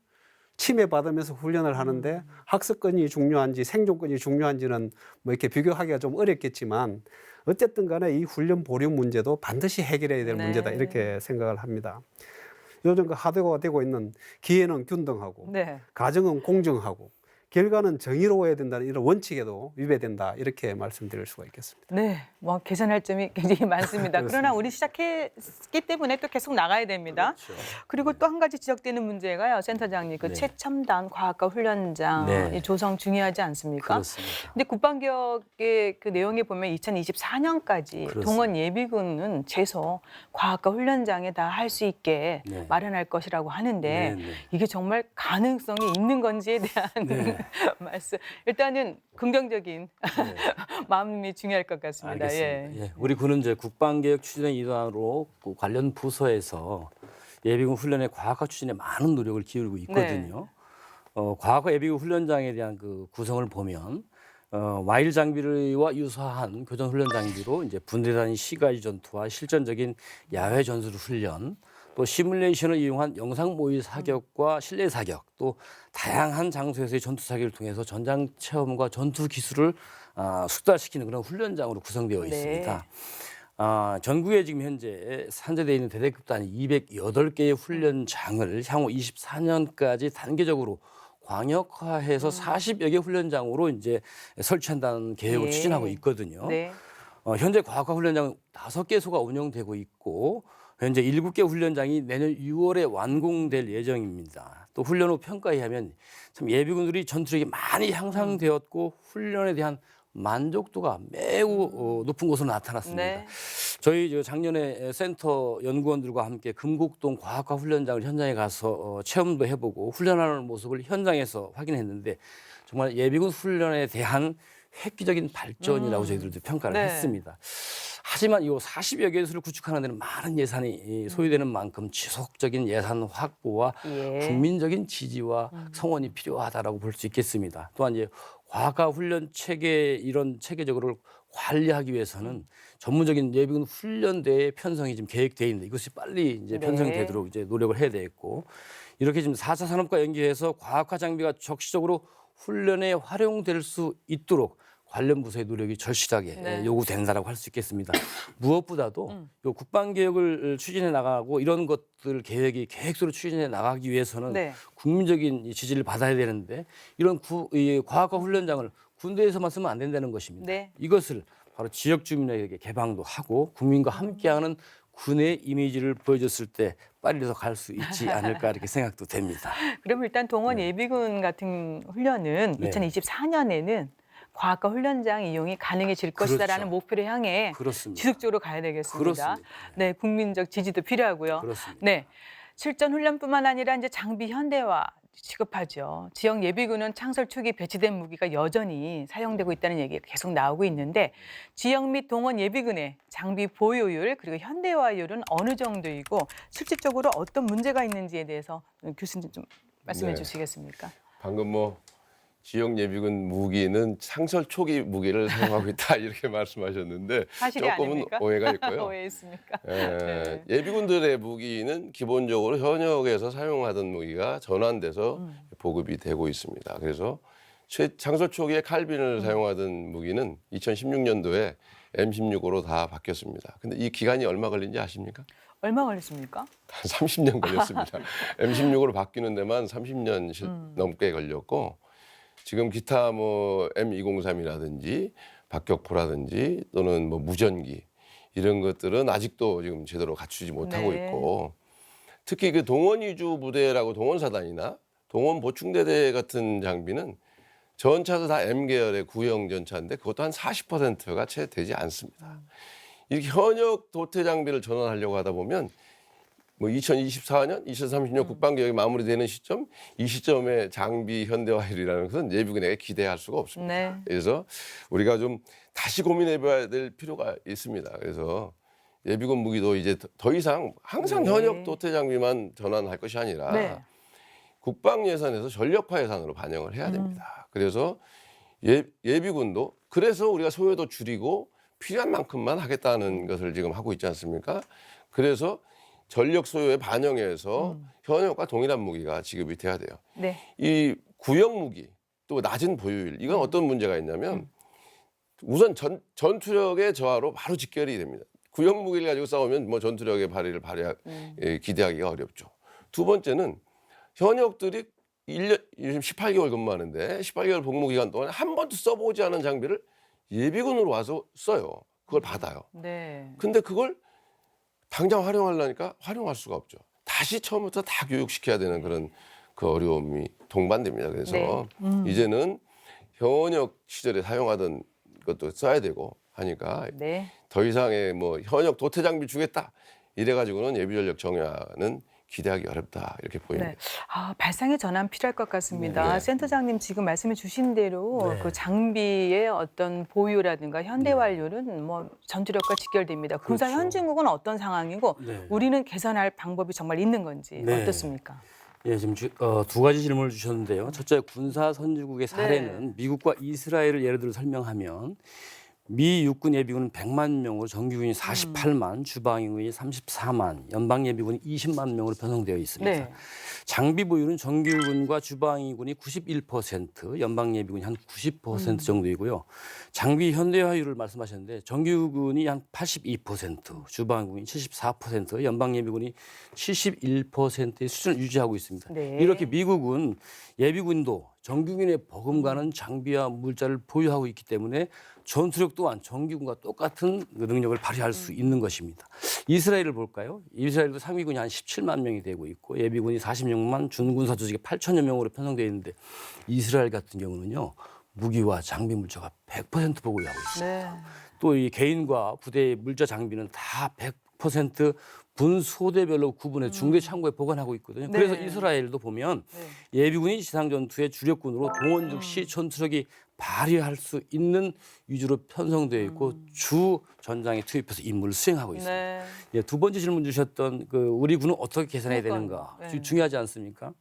침해받으면서 훈련을 하는데 학습권이 중요한지 생존권이 중요한지는 뭐 이렇게 비교하기가 좀 어렵겠지만 어쨌든 간에 이 훈련 보류 문제도 반드시 해결해야 될 네. 문제다 이렇게 생각을 합니다. 요즘 그 화두가 되고 있는 기회는 균등하고 네. 가정은 공정하고 결과는 정의로워야 된다는 이런 원칙에도 위배된다 이렇게 말씀드릴 수가 있겠습니다. 네, 뭐 개선할 점이 굉장히 많습니다. 그러나 우리 시작했기 때문에 또 계속 나가야 됩니다. 그리고 또 한 가지 지적되는 문제가요, 센터장님, 그 네. 최첨단 과학과 훈련장 네. 이 조성 중요하지 않습니까? 그렇습니다. 근데 국방개혁의 그 내용에 보면 2024년까지 그렇습니다. 동원 예비군은 최소 과학과 훈련장에 다 할 수 있게 네. 마련할 것이라고 하는데 네, 네. 이게 정말 가능성이 있는 건지에 대한 네. 말씀. 일단은 긍정적인 네. 마음이 중요할 것 같습니다. 알겠습니다. 예. 예, 우리 군은 이제 국방개혁 추진의 일환으로 그 관련 부서에서 예비군 훈련의 과학화 추진에 많은 노력을 기울이고 있거든요. 과학화 예비군 훈련장에 대한 그 구성을 보면 와일 장비와 유사한 교전 훈련 장비로 이제 분대 단위 시가지 전투와 실전적인 야외 전술 훈련, 또 시뮬레이션을 이용한 영상 모의 사격과 실내 사격, 또 다양한 장소에서의 전투 사격을 통해서 전장 체험과 전투 기술을 숙달시키는 그런 훈련장으로 구성되어 네. 있습니다. 전국에 지금 현재 산재되어 있는 대대급 단위 208개의 훈련장을 향후 24년까지 단계적으로 광역화해서 40여 개 훈련장으로 이제 설치한다는 계획을 네. 추진하고 있거든요. 네. 현재 과학화 훈련장은 5개소가 운영되고 있고 현재 7개 훈련장이 내년 6월에 완공될 예정입니다. 또 훈련 후 평가에 하면 참 예비군들이 전투력이 많이 향상되었고 훈련에 대한 만족도가 매우 높은 것으로 나타났습니다. 네. 저희 작년에 센터 연구원들과 함께 금곡동 과학화 훈련장을 현장에 가서 체험도 해보고 훈련하는 모습을 현장에서 확인했는데 정말 예비군 훈련에 대한 획기적인 발전이라고 저희들도 평가를 네. 했습니다. 하지만 이 40여 개소를 구축하는 데는 많은 예산이 소요되는 만큼 지속적인 예산 확보와 예. 국민적인 지지와 성원이 필요하다라고 볼 수 있겠습니다. 또한 이제 과학화 훈련 체계 이런 체계적으로 관리하기 위해서는 전문적인 예비군 훈련대의 편성이 지금 계획되어 있는데 이것이 빨리 이제 편성이 네. 되도록 이제 노력을 해야 되겠고 이렇게 지금 4차 산업과 연계해서 과학화 장비가 적시적으로 훈련에 활용될 수 있도록 관련 부서의 노력이 절실하게 네. 요구된다라고 할 수 있겠습니다. 무엇보다도 요 국방개혁을 추진해 나가고 이런 것들 계획대로 추진해 나가기 위해서는 네. 국민적인 이 지지를 받아야 되는데 이런 이 과학화 훈련장을 군대에서만 쓰면 안 된다는 것입니다. 네. 이것을 바로 지역 주민에게 개방도 하고 국민과 함께하는 군의 이미지를 보여줬을 때 빨리 더 갈 수 있지 않을까 이렇게 생각도 됩니다. 그럼 일단 동원 예비군 같은 훈련은 네. 2024년에는 과학과 훈련장 이용이 가능해질 것이다라는 그렇죠. 목표를 향해 그렇습니다. 지속적으로 가야 되겠습니다. 그렇습니다. 네, 국민적 지지도 필요하고요. 그렇습니다. 네, 실전 훈련뿐만 아니라 이제 장비 현대화 시급하죠. 지역 예비군은 창설 초기 배치된 무기가 여전히 사용되고 있다는 얘기가 계속 나오고 있는데 지역 및 동원 예비군의 장비 보유율 그리고 현대화율은 어느 정도이고 실질적으로 어떤 문제가 있는지에 대해서 교수님 좀 말씀해 네. 주시겠습니까? 방금 뭐 지역 예비군 무기는 창설 초기 무기를 사용하고 있다 이렇게 말씀하셨는데 사실이 조금은 아닙니까? 오해가 있고요. 오해했습니까? 예, 예비군들의 무기는 기본적으로 현역에서 사용하던 무기가 전환돼서 보급이 되고 있습니다. 그래서 창설 초기에 칼빈을 사용하던 무기는 2016년도에 M16으로 다 바뀌었습니다. 근데 이 기간이 얼마 걸린지 아십니까? 얼마 걸렸습니까? 한 30년 걸렸습니다. M16으로 바뀌는 데만 30년 넘게 걸렸고 지금 기타 뭐 M203이라든지 박격포라든지 또는 뭐 무전기 이런 것들은 아직도 지금 제대로 갖추지 못하고 네. 있고 특히 그 동원 위주 부대라고 동원사단이나 동원 보충대대 같은 장비는 전차도 다 M계열의 구형 전차인데 그것도 한 40%가 채 되지 않습니다. 이렇게 현역 도태 장비를 전환하려고 하다 보면 뭐 2024년, 2030년 국방개혁이 마무리되는 시점, 이 시점에 장비 현대화율이라는 것은 예비군에게 기대할 수가 없습니다. 네. 그래서 우리가 좀 다시 고민해봐야 될 필요가 있습니다. 그래서 예비군 무기도 이제 더 이상 항상 네. 현역 도태 장비만 전환할 것이 아니라 네. 국방 예산에서 전력화 예산으로 반영을 해야 됩니다. 그래서 예비군도 그래서 우리가 소요도 줄이고 필요한 만큼만 하겠다는 것을 지금 하고 있지 않습니까? 그래서 전력 소요에 반영해서 현역과 동일한 무기가 지급이 돼야 돼요. 네. 이 구형 무기 또 낮은 보유율 이건 어떤 문제가 있냐면 우선 전투력의 저하로 바로 직결이 됩니다. 구형 무기를 가지고 싸우면 뭐 전투력의 발휘를 기대하기가 어렵죠. 두 번째는 현역들이 1년 요즘 18개월 근무하는데 18개월 복무 기간 동안 한 번도 써보지 않은 장비를 예비군으로 와서 써요. 그걸 받아요. 네. 근데 그걸 당장 활용하려니까 활용할 수가 없죠. 다시 처음부터 다 교육시켜야 되는 그런 그 어려움이 동반됩니다. 그래서 이제는 현역 시절에 사용하던 것도 써야 되고 하니까 네. 더 이상의 뭐 현역 도태 장비 주겠다 이래가지고는 예비전력 정예화는 기대하기 어렵다 이렇게 보입니다. 네. 아, 발상의 전환 필요할 것 같습니다. 네. 센터장님 지금 말씀해 주신 대로 네. 그 장비의 어떤 보유라든가 현대화율은 뭐 전투력과 직결됩니다. 군사 그렇죠. 현진국은 어떤 상황이고 네. 우리는 개선할 방법이 정말 있는 건지 네. 어떻습니까? 예, 지금 두 가지 질문을 주셨는데요. 첫째, 군사 선진국의 사례는 미국과 이스라엘을 예를 들어 설명하면 미 육군 예비군은 100만 명으로 정규군이 48만, 주방위군이 34만, 연방예비군이 20만 명으로 편성되어 있습니다. 네. 장비 보유는 정규군과 주방위군이 91%, 연방예비군이 한 90% 정도이고요. 장비 현대화율을 말씀하셨는데 정규군이 한 82%, 주방위군이 74%, 연방예비군이 71%의 수준을 유지하고 있습니다. 네. 이렇게 미국은 예비군도 정규군의 버금가는 장비와 물자를 보유하고 있기 때문에 전투력 또한 정규군과 똑같은 그 능력을 발휘할 수 있는 것입니다. 이스라엘을 볼까요? 이스라엘도 상비군이 한 17만 명이 되고 있고 예비군이 46만, 준군사 조직이 8천여 명으로 편성되어 있는데 이스라엘 같은 경우는요. 무기와 장비 물자가 100% 보유하고 있습니다. 네. 또 이 개인과 부대의 물자 장비는 다 100% 분소대별로 구분해 중대 창고에 보관하고 있거든요. 네. 그래서 이스라엘도 보면 네. 예비군이 지상 전투의 주력군으로 동원 즉시 전투력이 발휘할 수 있는 위주로 편성되어 있고 주 전장에 투입해서 임무를 수행하고 있습니다. 네. 예, 두 번째 질문 주셨던 그 우리 군은 어떻게 개선해야 그러니까요. 되는가 네. 중요하지 않습니까?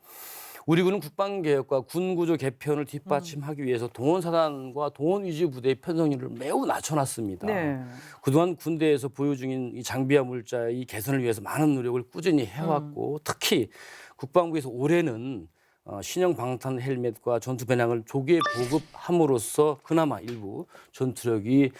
우리 군은 국방개혁과 군구조 개편을 뒷받침하기 위해서 동원사단과 동원위주 부대의 편성률을 매우 낮춰놨습니다. 네. 그동안 군대에서 보유 중인 이 장비와 물자의 개선을 위해서 많은 노력을 꾸준히 해왔고 특히 국방부에서 올해는 신형 방탄 헬멧과 전투 배낭을 조기에 보급함으로써 그나마 일부 전투력이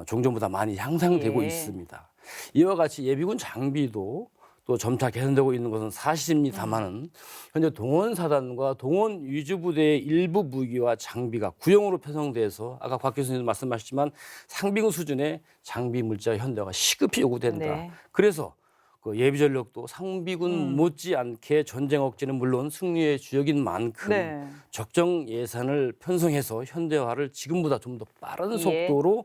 종전보다 많이 향상되고 예. 있습니다. 이와 같이 예비군 장비도 또 점차 개선되고 있는 것은 사실입니다만은 현재 동원사단과 동원 위주 부대의 일부 무기와 장비가 구형으로 편성돼서 아까 곽 교수님도 말씀하셨지만 상비군 수준의 장비 물자 현대화가 시급히 요구된다. 네. 그래서 그 예비 전력도 상비군 못지않게 전쟁 억제는 물론 승리의 주역인 만큼 네. 적정 예산을 편성해서 현대화를 지금보다 좀 더 빠른 예. 속도로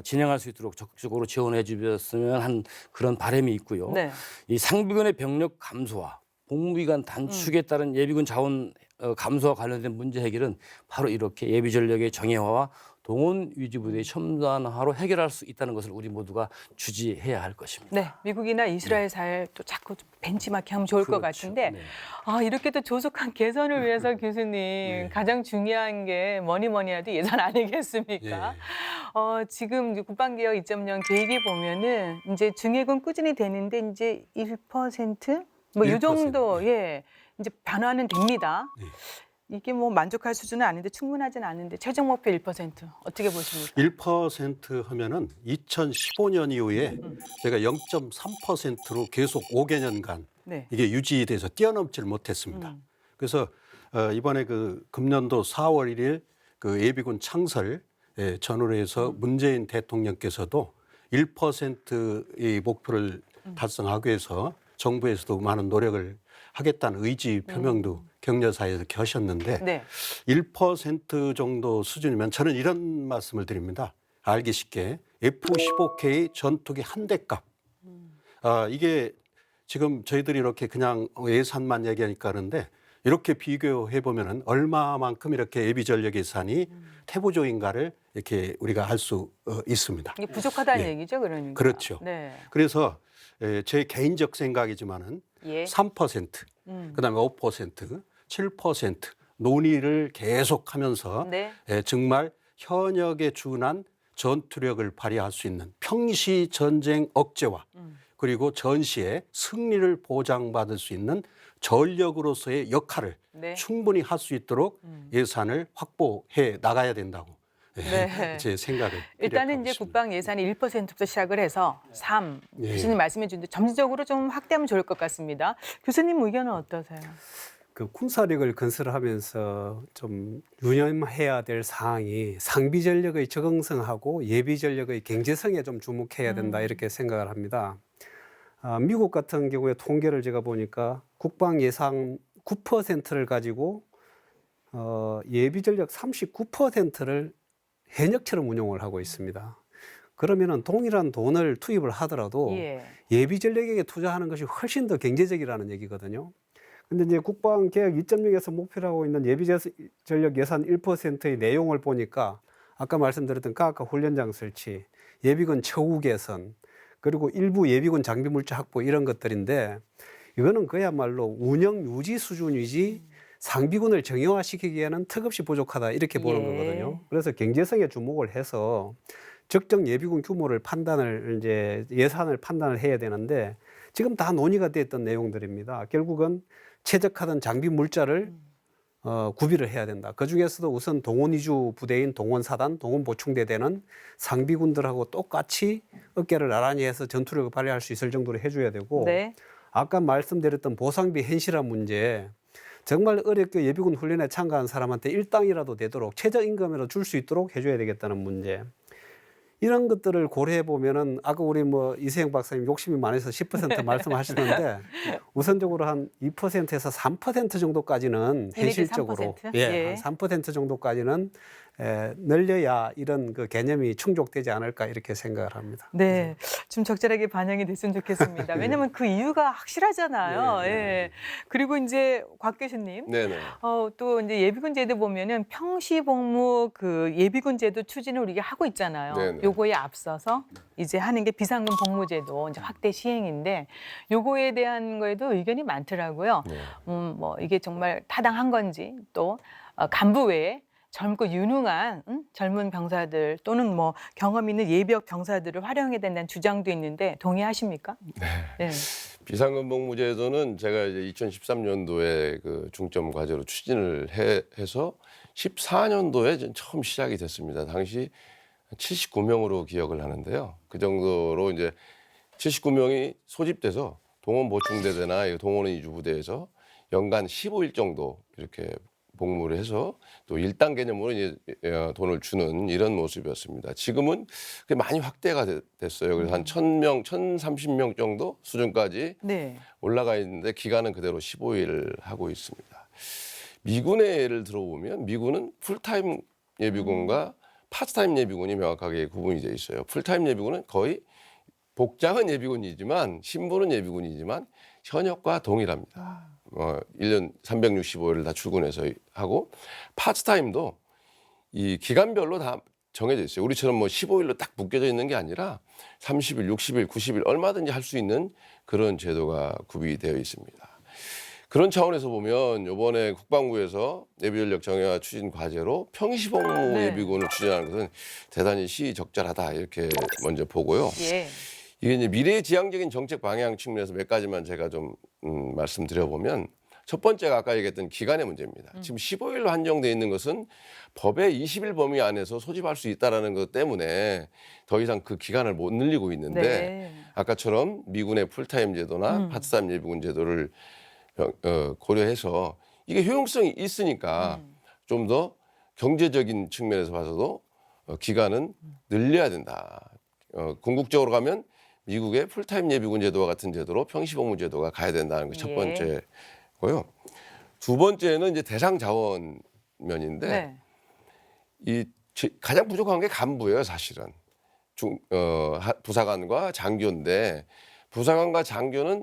진행할 수 있도록 적극적으로 지원해 주셨으면 한 그런 바람이 있고요. 네. 이 상비군의 병력 감소와 복무기간 단축에 따른 예비군 자원 감소와 관련된 문제 해결은 바로 이렇게 예비 전력의 정예화와 동원 위주 부대의 첨단화로 해결할 수 있다는 것을 우리 모두가 주지해야 할 것입니다. 네, 미국이나 이스라엘 사이에 또 자꾸 벤치마킹하면 좋을 것 그렇죠. 같은데 네. 이렇게 또 조속한 개선을 위해서 교수님 가장 중요한 게 뭐니 해도 예산 아니겠습니까? 지금 이제 국방개혁 2.0 계획에 보면은 이제 증액은 꾸준히 되는데 이제 1%? 뭐 이 1%, 정도 이제 변화는 됩니다. 이게 뭐 만족할 수준은 아닌데 충분하진 않은데 최종 목표 1% 어떻게 보십니까? 1% 하면은 2015년 이후에 제가 0.3%로 계속 5개년간 네. 이게 유지돼서 뛰어넘지를 못했습니다. 그래서 이번에 그 금년도 4월 1일 그 예비군 창설 전후로 해서 문재인 대통령께서도 1%의 목표를 달성하기 위해서 정부에서도 많은 노력을 하겠다는 의지 표명도 격려사에서 하셨는데 네. 1% 정도 수준이면 저는 이런 말씀을 드립니다. 알기 쉽게 F-15K 전투기 한 대 값. 이게 지금 저희들이 이렇게 그냥 예산만 얘기하니까 하는데 이렇게 비교해 보면은 얼마만큼 이렇게 예비 전력 예산이 태부적인가를 이렇게 우리가 알 수 있습니다. 이게 부족하다는 예. 얘기죠, 그러니까. 그렇죠. 네. 그래서 제 개인적 생각이지만은 예. 3%, 그다음에 5%, 7% 논의를 계속하면서 네. 정말 현역에 준한 전투력을 발휘할 수 있는 평시 전쟁 억제와 그리고 전시에 승리를 보장받을 수 있는 전력으로서의 역할을 네. 충분히 할 수 있도록 예산을 확보해 나가야 된다고 네. 제 생각을 일단은 이제 있습니다. 국방 예산이 1%부터 시작을 해서 3, 예. 교수님 말씀해 주는데 점진적으로 좀 확대하면 좋을 것 같습니다. 교수님 의견은 어떠세요? 그 군사력을 건설하면서 좀 유념해야 될 사항이 상비 전력의 적응성하고 예비 전력의 경제성에 좀 주목해야 된다 이렇게 생각을 합니다. 미국 같은 경우에 통계를 제가 보니까 국방 예산 9%를 가지고 예비 전력 39%를 현역처럼 운용을 하고 있습니다. 그러면은 동일한 돈을 투입을 하더라도 예비 전력에게 투자하는 것이 훨씬 더 경제적이라는 얘기거든요. 근데 이제 국방개혁 2.0에서 목표로 하고 있는 예비 전력 예산 1%의 내용을 보니까 아까 말씀드렸던 가까 훈련장 설치, 예비군 처우 개선, 그리고 일부 예비군 장비 물자 확보 이런 것들인데 이거는 그야말로 운영 유지 수준이지 상비군을 정형화시키기에는 턱없이 부족하다 이렇게 보는 거거든요. 그래서 경제성에 주목을 해서 적정 예비군 규모를 판단을 이제 예산을 판단을 해야 되는데 지금 다 논의가 됐던 내용들입니다. 결국은 최적화된 장비 물자를 구비를 해야 된다. 그 중에서도 우선 동원 위주 부대인 동원사단, 동원보충대대는 상비군들하고 똑같이 어깨를 나란히 해서 전투력을 발휘할 수 있을 정도로 해줘야 되고 네. 아까 말씀드렸던 보상비 현실화 문제 정말 어렵게 예비군 훈련에 참가한 사람한테 일당이라도 되도록 최저임금으로 줄 수 있도록 해줘야 되겠다는 문제. 이런 것들을 고려해 보면은 아까 우리 뭐 이세영 박사님 욕심이 많아서 10% 말씀하시는데 우선적으로 한 2%에서 3% 정도까지는 현실적으로 3%? 예, 예. 한 3% 정도까지는 늘려야 이런 그 개념이 충족되지 않을까 이렇게 생각을 합니다. 네, 좀 적절하게 반영이 됐으면 좋겠습니다. 왜냐하면 그 이유가 확실하잖아요. 예. 그리고 이제 곽 교수님, 네네. 또 이제 예비군 제도 보면은 평시복무 그 예비군 제도 추진을 우리가 하고 있잖아요. 네네. 요거에 앞서서 이제 하는 게 비상금 복무제도 이제 확대 시행인데 요거에 대한 거에도 의견이 많더라고요. 네. 뭐 이게 정말 타당한 건지 또 간부 외에 젊고 유능한 젊은 병사들 또는 뭐 경험 있는 예비역 병사들을 활용해야 된다는 주장도 있는데 동의하십니까? 네. 비상금 복무제도는 제가 이제 2013년도에 그 중점 과제로 추진을 해서 14년도에 처음 시작이 됐습니다. 당시 79명으로 기억을 하는데요. 그 정도로 이제 79명이 소집돼서 동원 보충대대나 동원 이주 부대에서 연간 15일 정도 이렇게 복무를 해서 또 일당 개념으로 이제 돈을 주는 이런 모습이었습니다. 지금은 그게 많이 확대가 됐어요. 그래서 한 1,000명, 1,030명 정도 수준까지 네. 올라가 있는데 기간은 그대로 15일 하고 있습니다. 미군의 예를 들어보면 미군은 풀타임 예비군과 파트타임 예비군이 명확하게 구분이 돼 있어요. 풀타임 예비군은 거의 복장은 예비군이지만 신분은 예비군이지만 현역과 동일합니다. 1년 365일을 다 출근해서 하고 파트타임도 이 기간별로 다 정해져 있어요. 우리처럼 뭐 15일로 딱 묶여져 있는 게 아니라 30일, 60일, 90일 얼마든지 할 수 있는 그런 제도가 구비되어 있습니다. 그런 차원에서 보면 이번에 국방부에서 예비전력 정예화 추진 과제로 평시복무 네. 예비군을 추진하는 것은 대단히 시적절하다 이렇게 먼저 보고요. 예. 이게 이제 미래지향적인 정책 방향 측면에서 몇 가지만 제가 좀 말씀드려보면 첫 번째가 아까 얘기했던 기간의 문제입니다. 지금 15일로 한정돼 있는 것은 법의 20일 범위 안에서 소집할 수 있다는 것 때문에 더 이상 그 기간을 못 늘리고 있는데 네. 아까처럼 미군의 풀타임 제도나 파트타임 예비군 제도를 고려해서 이게 효용성이 있으니까 좀 더 경제적인 측면에서 봐서도 기간은 늘려야 된다. 궁극적으로 가면 미국의 풀타임 예비군 제도와 같은 제도로 평시복무 제도가 가야 된다는 게 첫 예. 번째고요. 두 번째는 이제 대상 자원 면인데 네. 가장 부족한 게 간부예요, 사실은. 부사관과 장교인데 부사관과 장교는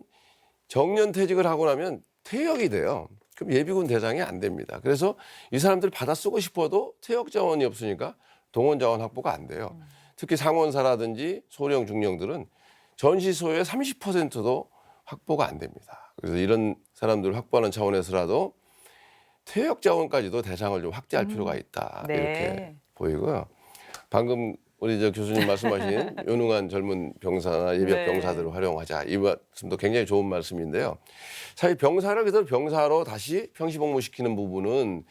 정년퇴직을 하고 나면 퇴역이 돼요. 그럼 예비군 대상이 안 됩니다. 그래서 이 사람들 받아 쓰고 싶어도 퇴역 자원이 없으니까 동원 자원 확보가 안 돼요. 특히 상원사라든지 소령 중령들은 전시 소요의 30%도 확보가 안 됩니다. 그래서 이런 사람들을 확보하는 차원에서라도 퇴역 자원까지도 대상을 좀 확대할 필요가 있다. 네. 이렇게 보이고요. 방금 우리 교수님 말씀하신 유능한 젊은 병사나 예비역 네. 병사들을 활용하자. 이 말씀도 굉장히 좋은 말씀인데요. 사실 병사를 그대로 병사로 다시 평시복무시키는 부분은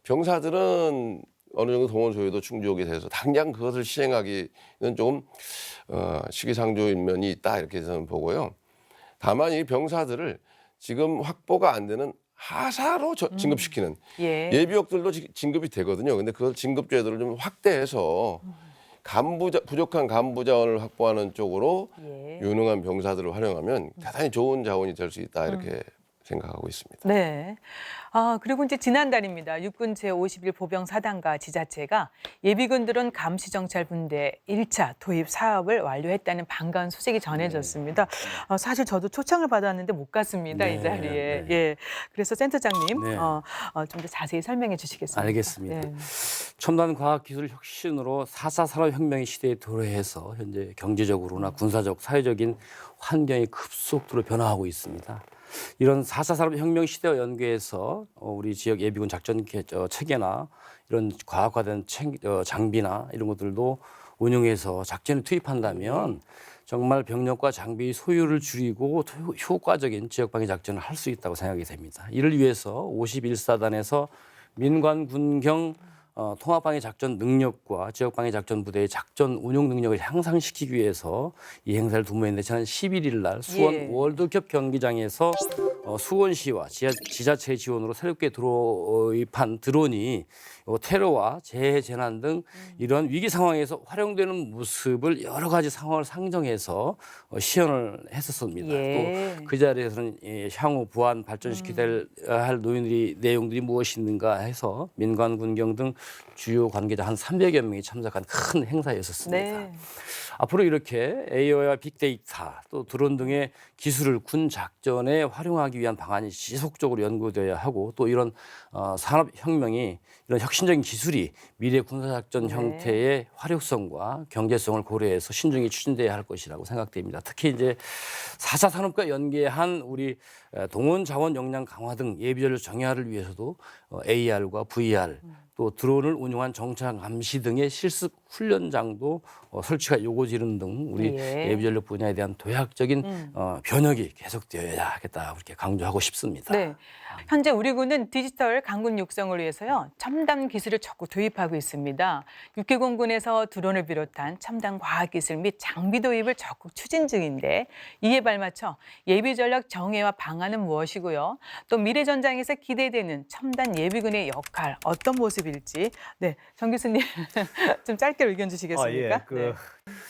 병사들은 어느 정도 동원 소요도 충족이 돼서 당장 그것을 시행하기는 조금 시기상조인 면이 있다 이렇게 저는 보고요. 다만 이 병사들을 지금 확보가 안 되는 하사로 진급시키는 예비역들도 진급이 되거든요. 근데 그걸 진급 제도를 좀 확대해서 부족한 간부 자원을 확보하는 쪽으로 유능한 병사들을 활용하면 대단히 좋은 자원이 될 수 있다 이렇게 생각하고 있습니다. 네. 그리고 이제 지난달입니다. 육군 제51 보병 사단과 지자체가 예비군들은 감시정찰분대 1차 도입 사업을 완료했다는 반가운 소식이 전해졌습니다. 사실 저도 초청을 받았는데 못 갔습니다. 이 자리에. 예. 그래서 센터장님 네. 좀 더 자세히 설명해 주시겠습니까? 알겠습니다. 네. 첨단 과학기술 혁신으로 4차 산업혁명의 시대에 도래해서 현재 경제적으로나 군사적, 사회적인 환경이 급속도로 변화하고 있습니다. 이런 4차 산업혁명 시대와 연계해서 우리 지역 예비군 작전 체계나 이런 과학화된 장비나 이런 것들도 운용해서 작전에 투입한다면 정말 병력과 장비 소유를 줄이고 효과적인 지역방위 작전을 할 수 있다고 생각이 됩니다. 이를 위해서 51사단에서 민관, 군경 통합방위 작전 능력과 지역방위 작전 부대의 작전 운용 능력을 향상시키기 위해서 이 행사를 두모했는데 지난 11일 날 수원 월드컵 경기장에서 수원시와 지자체의 지원으로 새롭게 도입한 드론이 테러와 재해 재난 등 이런 위기 상황에서 활용되는 모습을 여러 가지 상황을 상정해서 시연을 했었습니다. 예. 또 그 자리에서는 향후 부안 발전시켜야 할 내용들이 무엇이 있는가 해서 민관 군경 등 주요 관계자 한 300여 명이 참석한 큰 행사였었습니다. 네. 앞으로 이렇게 AI와 빅데이터 또 드론 등의 기술을 군 작전에 활용하기 위한 방안이 지속적으로 연구되어야 하고 또 이런 산업혁명이 이런 혁신적인 기술이 미래 군사작전 네. 형태의 활용성과 경제성을 고려해서 신중히 추진돼야 할 것이라고 생각됩니다. 특히 이제 4차 산업과 연계한 우리 동원 자원 역량 강화 등 예비전력 정예화를 위해서도 AR과 VR 또 드론을 운용한 정찰 감시 등의 실습 훈련장도 설치가 요구지는 등 우리 예. 예비전력 분야에 대한 도약적인 변혁이 계속되어야 하겠다 그렇게 강조하고 싶습니다. 네. 현재 우리 군은 디지털 강군 육성을 위해서요 첨단 기술을 적극 도입하고 있습니다. 육해공군에서 드론을 비롯한 첨단 과학기술 및 장비 도입을 적극 추진 중인데 이에 발맞춰 예비전력 정예와 방안은 무엇이고요? 또 미래 전장에서 기대되는 첨단 예비군의 역할 어떤 모습일지 네, 정 교수님 좀 짧게 의견 주시겠습니까? 네.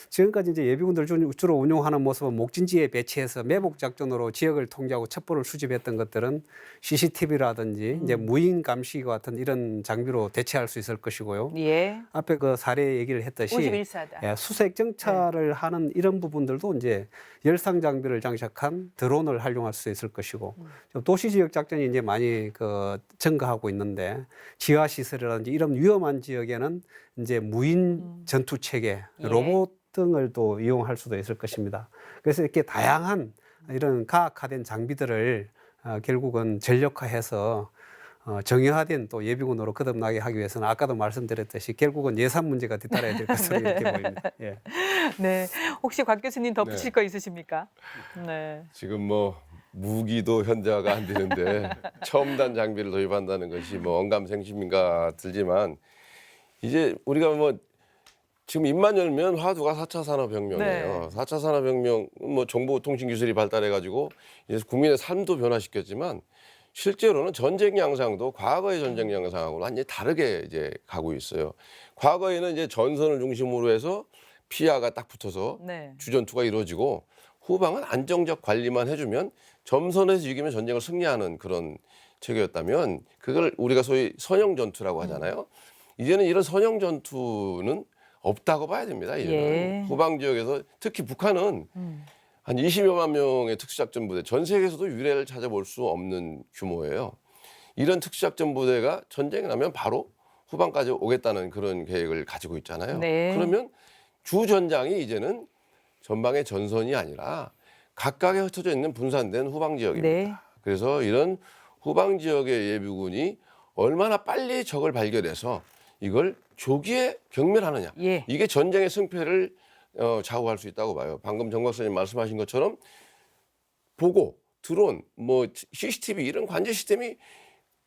지금까지 이제 예비군들 주로 운용하는 모습은 목진지에 배치해서 매복 작전으로 지역을 통제하고 첩보를 수집했던 것들은 CCTV라든지 이제 무인 감시기와 같은 이런 장비로 대체할 수 있을 것이고요. 예. 앞에 그 사례 얘기를 했듯이 51사다. 예, 수색 정찰을 하는 이런 부분들도 이제 열상 장비를 장착한 드론을 활용할 수 있을 것이고 도시 지역 작전이 이제 많이 그 증가하고 있는데 지하 시설이라든지 이런 위험한 지역에는 이제 무인 전투 체계, 예. 로봇 등을 또 이용할 수도 있을 것입니다. 그래서 이렇게 다양한 이런 가학화된 장비들을 결국은 전력화해서 정형화된 또 예비군으로 거듭나게 하기 위해서는 아까도 말씀드렸듯이 결국은 예산 문제가 뒤따라야 될 것으로 이렇게 보입니다. 예. 네. 혹시 곽 교수님 덧붙일 거 있으십니까? 네. 지금 뭐 무기도 현저하가 안 되는데 첨단 장비를 도입한다는 것이 뭐 언감생심인가 들지만 이제 우리가 뭐 지금 입만 열면 화두가 4차 산업혁명이에요. 네. 4차 산업혁명 뭐 정보통신기술이 발달해가지고 이제 국민의 삶도 변화시켰지만 실제로는 전쟁 양상도 과거의 전쟁 양상하고는 완전히 다르게 이제 가고 있어요. 과거에는 이제 전선을 중심으로 해서 피하가 딱 붙어서 네. 주전투가 이루어지고 후방은 안정적 관리만 해주면 점선에서 이기면 전쟁을 승리하는 그런 체계였다면 그걸 우리가 소위 선형 전투라고 하잖아요. 이제는 이런 선형 전투는 없다고 봐야 됩니다. 이제는 예. 후방 지역에서 특히 북한은 한 20여만 명의 특수작전 부대 전 세계에서도 유례를 찾아볼 수 없는 규모예요. 이런 특수작전 부대가 전쟁이 나면 바로 후방까지 오겠다는 그런 계획을 가지고 있잖아요. 네. 그러면 주 전장이 이제는 전방의 전선이 아니라 각각에 흩어져 있는 분산된 후방 지역입니다. 네. 그래서 이런 후방 지역의 예비군이 얼마나 빨리 적을 발견해서 이걸 조기에 경멸하느냐. 예. 이게 전쟁의 승패를 좌우할 수 있다고 봐요. 방금 정 박사님 말씀하신 것처럼 보고, 드론, 뭐 CCTV 이런 관제 시스템이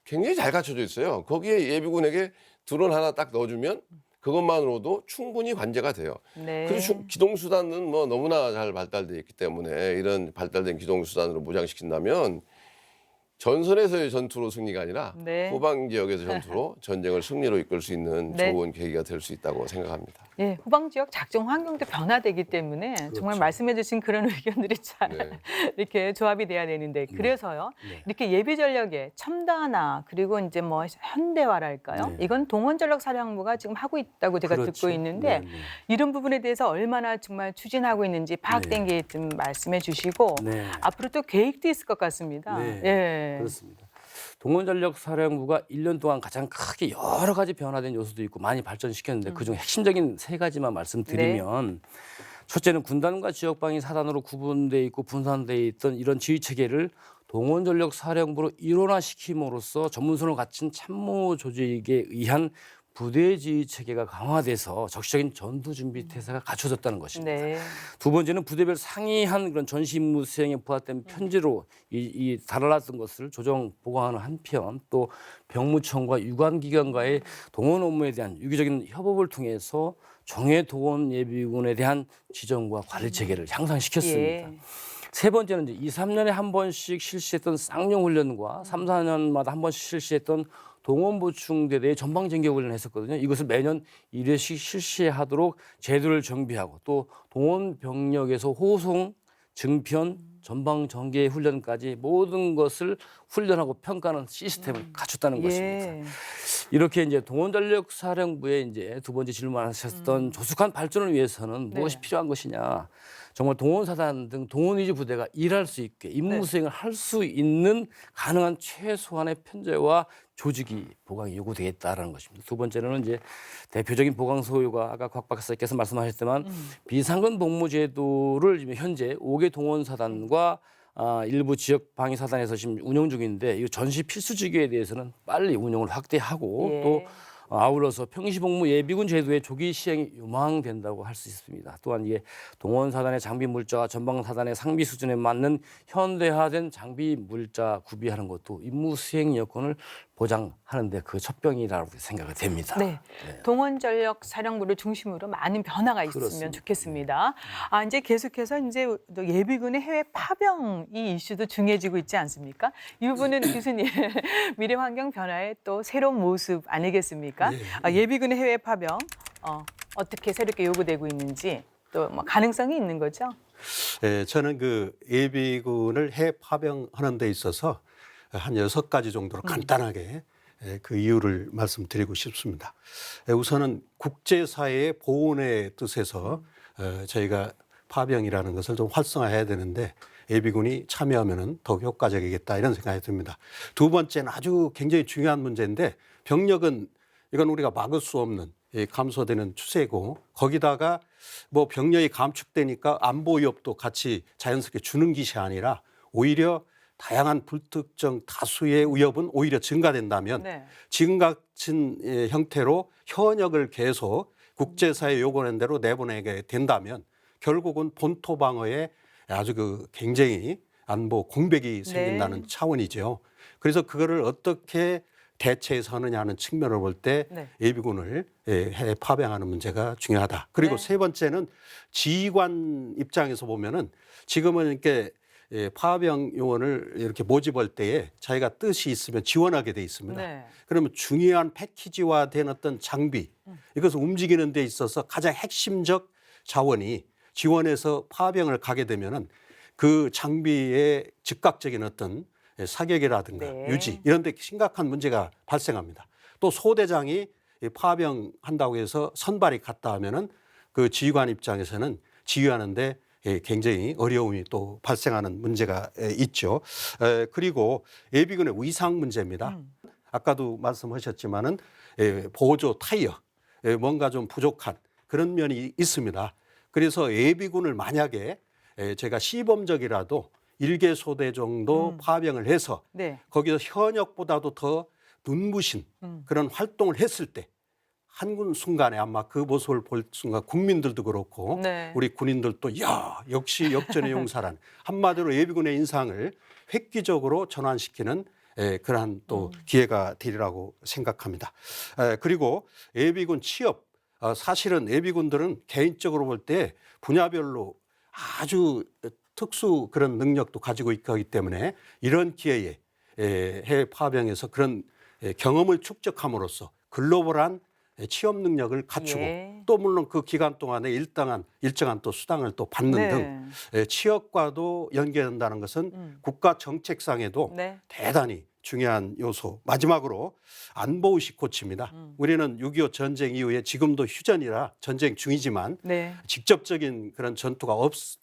굉장히 잘 갖춰져 있어요. 거기에 예비군에게 드론 하나 딱 넣어주면 그것만으로도 충분히 관제가 돼요. 네. 그리고 기동수단은 뭐 너무나 잘 발달되어 있기 때문에 이런 발달된 기동수단으로 무장시킨다면 전선에서의 전투로 승리가 아니라 네. 후방 지역에서 전투로 전쟁을 승리로 이끌 수 있는 네. 좋은 계기가 될 수 있다고 생각합니다. 예, 후방 지역 작전 환경도 변화되기 때문에 정말 말씀해주신 그런 의견들이 잘 네. 이렇게 조합이 돼야 되는데 그래서요 이렇게 예비 전력의 첨단화 그리고 이제 뭐 현대화랄까요? 네. 이건 동원전력사령부가 지금 하고 있다고 제가 그렇죠. 듣고 있는데 네, 네. 이런 부분에 대해서 얼마나 정말 추진하고 있는지 파악된 게 좀 말씀해 주시고 네. 앞으로 또 계획도 있을 것 같습니다. 네, 예. 그렇습니다. 동원전력사령부가 1년 동안 가장 크게 여러 가지 변화된 요소도 있고 많이 발전시켰는데 그중 핵심적인 세 가지만 말씀드리면 첫째는 군단과 지역방위 사단으로 구분돼 있고 분산돼 있던 이런 지휘 체계를 동원전력사령부로 일원화시킴으로써 전문성을 갖춘 참모 조직에 의한 부대 지휘 체계가 강화돼서 적시적인 전투 준비 태세가 갖춰졌다는 것입니다. 네. 두 번째는 부대별 상이한 그런 전시 임무 수행에 부합된 편지로 이 달아났던 것을 조정 보강하는 한편 또 병무청과 유관기관과의 동원 업무에 대한 유기적인 협업을 통해서 정예 동원 예비군에 대한 지정과 관리 체계를 향상시켰습니다. 예. 세 번째는 이제 2, 3년에 한 번씩 실시했던 쌍용 훈련과 3, 4년마다 한 번씩 실시했던 동원보충대대의 전방전개훈련을 했었거든요. 이것을 매년 1회씩 실시하도록 제도를 정비하고 또 동원 병력에서 호송, 증편, 전방전개 훈련까지 모든 것을 훈련하고 평가하는 시스템을 갖췄다는 것입니다. 예. 이렇게 이제 동원전력사령부의 이제 두 번째 질문하셨던 조숙한 발전을 위해서는 네. 무엇이 필요한 것이냐? 정말 동원사단 등 동원위주 부대가 일할 수 있게 임무 네. 수행을 할 수 있는 가능한 최소한의 편제와 조직이 보강이 요구되겠다라는 것입니다. 두 번째로는 이제 대표적인 보강 소요가 아까 곽 박사께서 말씀하셨지만 비상근 복무 제도를 지금 현재 5개 동원사단과 일부 지역 방위 사단에서 지금 운영 중인데 이 전시 필수직에 대해서는 빨리 운영을 확대하고 예. 또 아울러서 평시복무 예비군 제도의 조기 시행이 요망된다고 할 수 있습니다. 또한 이게 동원 사단의 장비 물자와 전방 사단의 상비 수준에 맞는 현대화된 장비 물자 구비하는 것도 임무 수행 여건을 보장하는데 그 첫병이라고 생각이 됩니다. 네. 동원전력 사령부를 중심으로 많은 변화가 있으면 그렇습니다. 좋겠습니다. 이제 계속해서 이제 또 예비군의 해외 파병 이 이슈도 중요해지고 있지 않습니까? 이 부분은 교수님 미래 환경 변화의 또 새로운 모습 아니겠습니까? 예비군의 해외 파병 어떻게 새롭게 요구되고 있는지 또 뭐 가능성이 있는 거죠? 저는 그 예비군을 해외 파병하는 데 있어서 한 6가지 정도로 간단하게 그 이유를 말씀드리고 싶습니다. 우선은 국제사회의 보훈의 뜻에서 저희가 파병이라는 것을 좀 활성화해야 되는데 예비군이 참여하면 더욱 효과적이겠다 이런 생각이 듭니다. 두 번째는 아주 굉장히 중요한 문제인데 병력은 이건 우리가 막을 수 없는 감소되는 추세고 거기다가 뭐 병력이 감축되니까 안보 위협도 같이 자연스럽게 주는 것이 아니라 오히려 다양한 불특정 다수의 위협은 오히려 증가된다면 네. 지금 같은 형태로 현역을 계속 국제사회 요구하는 대로 내보내게 된다면 결국은 본토 방어에 아주 그 굉장히 안보 공백이 생긴다는 차원이죠. 그래서 그거를 어떻게 대체해서 하느냐 하는 측면을 볼 때 네. 예비군을 해외 파병하는 문제가 중요하다. 그리고 네. 세 번째는 지휘관 입장에서 보면은 지금은 이렇게 파병 요원을 이렇게 모집할 때에 자기가 뜻이 있으면 지원하게 돼 있습니다. 네. 그러면 중요한 패키지화된 어떤 장비 이것을 움직이는 데 있어서 가장 핵심적 자원이 지원해서 파병을 가게 되면은 그 장비의 즉각적인 어떤 사격이라든가 네. 유지 이런 데 심각한 문제가 발생합니다. 또 소대장이 파병한다고 해서 선발이 갔다 하면은 그 지휘관 입장에서는 지휘하는데 굉장히 어려움이 또 발생하는 문제가 있죠. 그리고 예비군의 위상 문제입니다. 아까도 말씀하셨지만은 보조 타이어 뭔가 좀 부족한 그런 면이 있습니다. 그래서 예비군을 만약에 제가 시범적이라도 1개 소대 정도 파병을 해서 네. 거기서 현역보다도 더 눈부신 그런 활동을 했을 때 한 순간에 아마 그 모습을 볼 순간 국민들도 그렇고 네. 우리 군인들도 야 역시 역전의 용사란 한마디로 예비군의 인상을 획기적으로 전환시키는 그러한 또 기회가 되리라고 생각합니다. 그리고 예비군 취업 사실은 예비군들은 개인적으로 볼 때 분야별로 아주 특수 그런 능력도 가지고 있기 때문에 이런 기회에 해외 파병에서 그런 경험을 축적함으로써 글로벌한 취업 능력을 갖추고 예. 또 물론 그 기간 동안에 일정한 또 수당을 또 받는 네. 등 취업과도 연계된다는 것은 국가 정책상에도 네. 대단히 중요한 요소. 마지막으로 안보의식 고치입니다. 우리는 6.25 전쟁 이후에 지금도 휴전이라 전쟁 중이지만 네. 직접적인 그런 전투가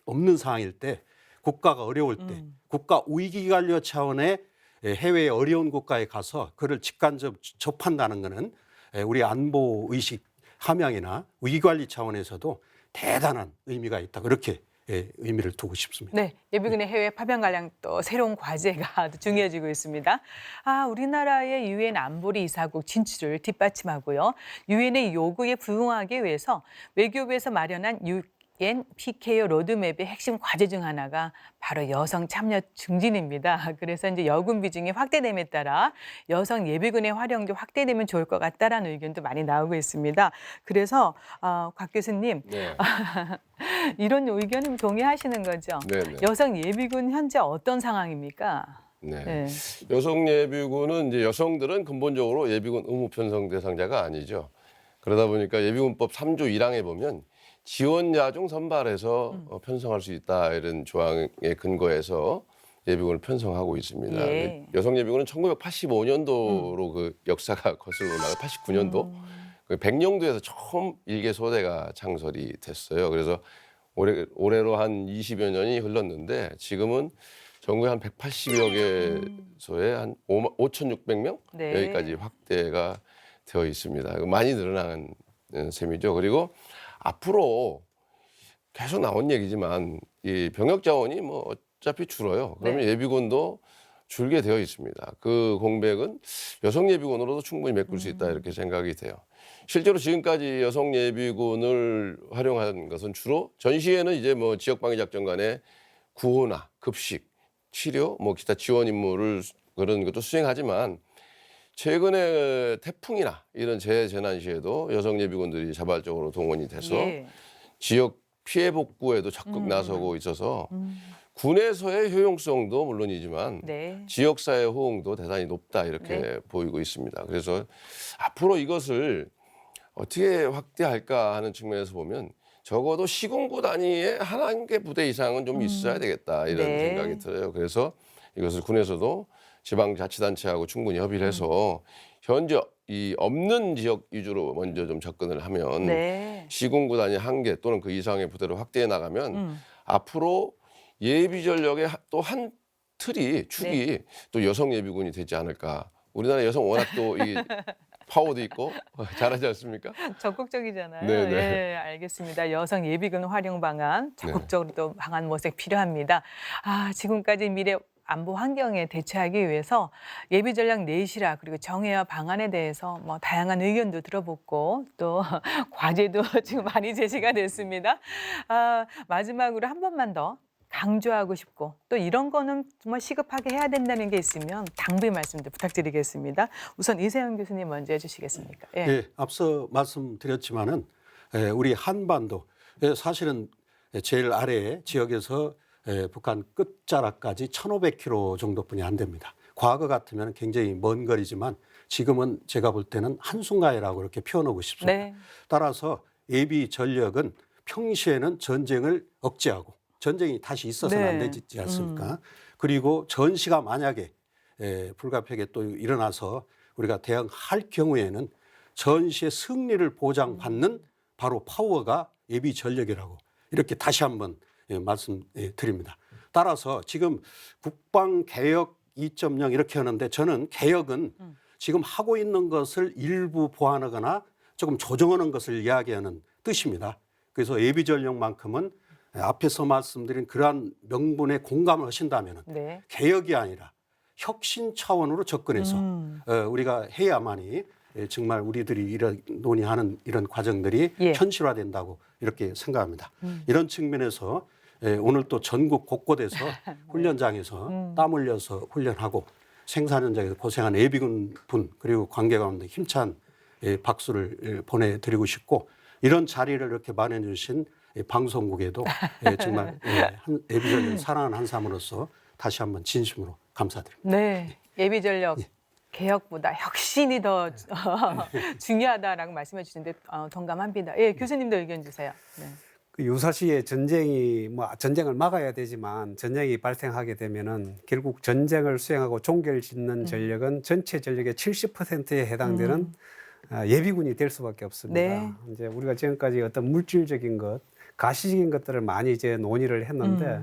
없는 상황일 때 국가가 어려울 때 국가 위기관리 차원의 해외의 어려운 국가에 가서 그를 직간접 접한다는 것은 우리 안보의식 함양이나 위기관리 차원에서도 대단한 의미가 있다. 그렇게 의미를 두고 싶습니다. 네, 예비군의 해외 파병 관련 또 새로운 과제가 중요해지고 있습니다. 우리나라의 유엔 안보리 이사국 진출을 뒷받침하고요. 유엔의 요구에 부응하기 위해서 외교부에서 마련한 유엔 PKO 로드맵의 핵심 과제 중 하나가 바로 여성 참여 증진입니다. 그래서 이제 여군 비중이 확대됨에 따라 여성 예비군의 활용도 확대되면 좋을 것 같다라는 의견도 많이 나오고 있습니다. 그래서 곽 교수님, 네. 이런 의견은 동의하시는 거죠? 네네. 여성 예비군 현재 어떤 상황입니까? 네. 네. 여성 예비군은 이제 여성들은 근본적으로 예비군 의무 편성 대상자가 아니죠. 그러다 보니까 예비군법 3조 1항에 보면 지원 야중 선발해서 편성할 수 있다 이런 조항에 근거해서 예비군을 편성하고 있습니다. 예. 여성 예비군은 1985년도로 그 역사가 거슬러 올라가 89년도 그 백령도에서 처음 일개 소대가 창설이 됐어요. 그래서 올해로 한 20여 년이 흘렀는데 지금은 전국에 한 180여 개소에 한 5,600명 네. 여기까지 확대가 되어 있습니다. 많이 늘어나는 셈이죠. 그리고 앞으로 계속 나온 얘기지만 이 병역 자원이 뭐 어차피 줄어요. 그러면 네. 예비군도 줄게 되어 있습니다. 그 공백은 여성 예비군으로도 충분히 메꿀 수 있다 이렇게 생각이 돼요. 실제로 지금까지 여성 예비군을 활용한 것은 주로 전시에는 이제 뭐 지역방위작전 간의 구호나 급식, 치료, 뭐 기타 지원 임무를 그런 것도 수행하지만 최근에 태풍이나 이런 재난 시에도 여성 예비군들이 자발적으로 동원이 돼서 예. 지역 피해 복구에도 적극 나서고 있어서 군에서의 효용성도 물론이지만 네. 지역사회 호응도 대단히 높다 이렇게 네. 보이고 있습니다. 그래서 앞으로 이것을 어떻게 확대할까 하는 측면에서 보면 적어도 시군구 단위의 한 개 부대 이상은 좀 있어야 되겠다 이런 네. 생각이 들어요. 그래서 이것을 군에서도 지방자치단체하고 충분히 협의를 해서 현재 이 없는 지역 위주로 먼저 좀 접근을 하면 네. 시군구 단위 한 개 또는 그 이상의 부대로 확대해 나가면 앞으로 예비 전력의 또 한 틀이 축이 네. 또 여성 예비군이 되지 않을까. 우리나라 여성 워낙 또 이 파워도 있고 잘하지 않습니까? 적극적이잖아요. 네네. 예, 알겠습니다. 여성 예비군 활용 방안 적극적으로 또 방안 모색 필요합니다. 지금까지 미래 안보 환경에 대처하기 위해서 예비 전략 내실화 그리고 정해와 방안에 대해서 뭐 다양한 의견도 들어보고 또 과제도 지금 많이 제시가 됐습니다. 마지막으로 한 번만 더 강조하고 싶고 또 이런 거는 정말 시급하게 해야 된다는 게 있으면 당부의 말씀도 부탁드리겠습니다. 우선 이세영 교수님 먼저 해주시겠습니까? 예. 예, 앞서 말씀드렸지만은 우리 한반도 사실은 제일 아래 지역에서 북한 끝자락까지 1,500km 정도뿐이 안 됩니다. 과거 같으면 굉장히 먼 거리지만 지금은 제가 볼 때는 한순간이라고 이렇게 표현하고 싶습니다. 네. 따라서 예비 전력은 평시에는 전쟁을 억제하고 전쟁이 다시 있어서는 안 네. 되지 않습니까? 그리고 전시가 만약에 불가피하게 또 일어나서 우리가 대응할 경우에는 전시의 승리를 보장받는 바로 파워가 예비 전력이라고 이렇게 다시 한번 말씀드립니다. 따라서 지금 국방개혁 2.0 이렇게 하는데 저는 개혁은 지금 하고 있는 것을 일부 보완하거나 조금 조정하는 것을 이야기하는 뜻입니다. 그래서 예비 전력만큼은 앞에서 말씀드린 그러한 명분에 공감을 하신다면 네. 개혁이 아니라 혁신 차원으로 접근해서 우리가 해야만이 정말 우리들이 이런 논의하는 이런 과정들이 예. 현실화된다고 이렇게 생각합니다. 이런 측면에서 오늘 또 전국 곳곳에서 훈련장에서 땀 흘려서 훈련하고 생산 현장에서 고생한 예비군 분 그리고 관계가운데 힘찬 박수를 보내드리고 싶고 이런 자리를 이렇게 마련해 주신 방송국에도 정말 예비전력 사랑하는 한 사람으로서 다시 한번 진심으로 감사드립니다. 네. 예비 전력 개혁보다 혁신이 더 중요하다라고 말씀해 주시는데 동감합니다. 예, 교수님도 의견 주세요. 네. 그 유사시에 전쟁을 막아야 되지만 전쟁이 발생하게 되면은 결국 전쟁을 수행하고 종결 짓는 전력은 전체 전력의 70%에 해당되는 예비군이 될 수밖에 없습니다. 네. 이제 우리가 지금까지 어떤 물질적인 것, 가시적인 것들을 많이 이제 논의를 했는데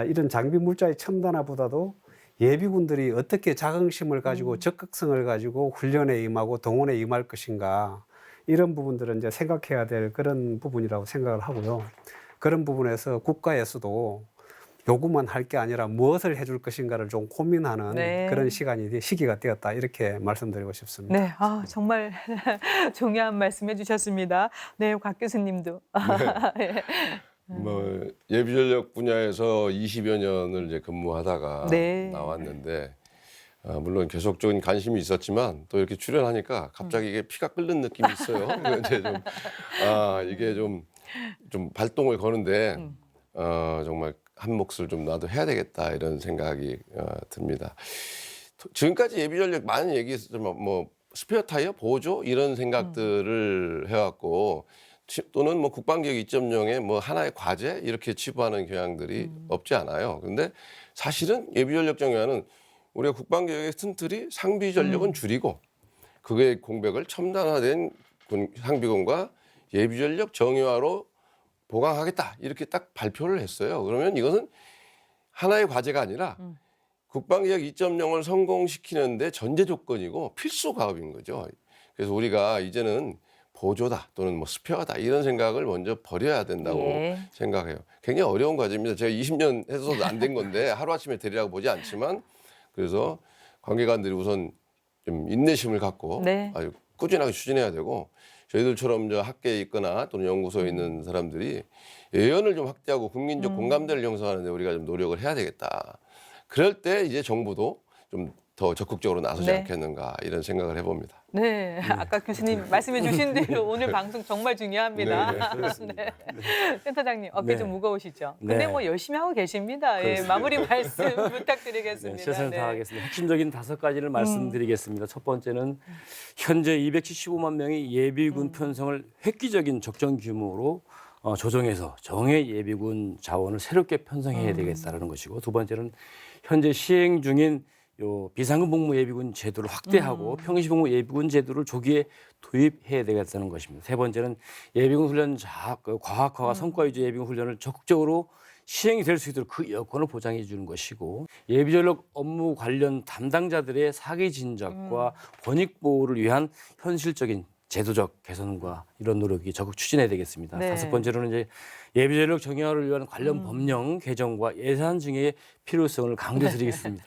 이런 장비 물자의 첨단화보다도 예비군들이 어떻게 자긍심을 가지고 적극성을 가지고 훈련에 임하고 동원에 임할 것인가 이런 부분들은 이제 생각해야 될 그런 부분이라고 생각을 하고요. 그런 부분에서 국가에서도 요구만 할 게 아니라 무엇을 해줄 것인가를 좀 고민하는 네. 그런 시기가 되었다 이렇게 말씀드리고 싶습니다. 네, 정말 중요한 말씀 해주셨습니다. 네, 곽 교수님도. 예. 뭐 예비 전력 분야에서 20여 년을 이제 근무하다가 네. 나왔는데 물론 계속적인 관심이 있었지만 또 이렇게 출연하니까 갑자기 이게 피가 끓는 느낌이 있어요. 이제 좀 이게 좀 발동을 거는데 정말 한 몫을 좀 나도 해야 되겠다 이런 생각이 듭니다. 지금까지 예비전력 많은 얘기했지만 뭐 스페어 타이어 보조 이런 생각들을 해왔고 또는 뭐 국방개혁 2.0의 뭐 하나의 과제 이렇게 치부하는 경향들이 없지 않아요. 그런데 사실은 예비전력 정예화는 우리가 국방개혁의 튼틀이 상비 전력은 줄이고 그의 공백을 첨단화된 상비군과 예비전력 정예화로 보강하겠다 이렇게 딱 발표를 했어요. 그러면 이것은 하나의 과제가 아니라 국방개혁 2.0을 성공시키는데 전제 조건이고 필수 과업인 거죠. 그래서 우리가 이제는 보조다 또는 뭐 스페어다 이런 생각을 먼저 버려야 된다고 예. 생각해요. 굉장히 어려운 과제입니다. 제가 20년 해서도 안 된 건데 하루아침에 되리라고 보지 않지만 그래서 관계관들이 우선 좀 인내심을 갖고 네. 아주 꾸준하게 추진해야 되고 저희들처럼 저 학계에 있거나 또는 연구소에 있는 사람들이 예언을 좀 확대하고 국민적 공감대를 형성하는 데 우리가 좀 노력을 해야 되겠다. 그럴 때 이제 정부도 좀 더 적극적으로 나서지 네. 않겠는가 이런 생각을 해봅니다. 네, 아까 교수님 말씀해 주신 대로 오늘 방송 정말 중요합니다. 네, 네. 센터장님 어깨 네. 좀 무거우시죠? 근데 네. 뭐 열심히 하고 계십니다. 예, 마무리 말씀 부탁드리겠습니다. 네, 최선을 네. 다하겠습니다. 핵심적인 5가지를 말씀드리겠습니다. 첫 번째는 현재 275만 명의 예비군 편성을 획기적인 적정 규모로 조정해서 정예 예비군 자원을 새롭게 편성해야 되겠다는 것이고 두 번째는 현재 시행 중인 요 비상금 복무 예비군 제도를 확대하고 평시 복무 예비군 제도를 조기에 도입해야 되겠다는 것입니다. 세 번째는 예비군 훈련 과학화와 성과 위주 예비군 훈련을 적극적으로 시행이 될 수 있도록 그 여건을 보장해 주는 것이고 예비전력 업무 관련 담당자들의 사기 진작과 권익 보호를 위한 현실적인 제도적 개선과 이런 노력이 적극 추진해야 되겠습니다. 네. 다섯 번째로는 이제 예비전력 정예화를 위한 관련 법령 개정과 예산 증액의 필요성을 강조드리겠습니다.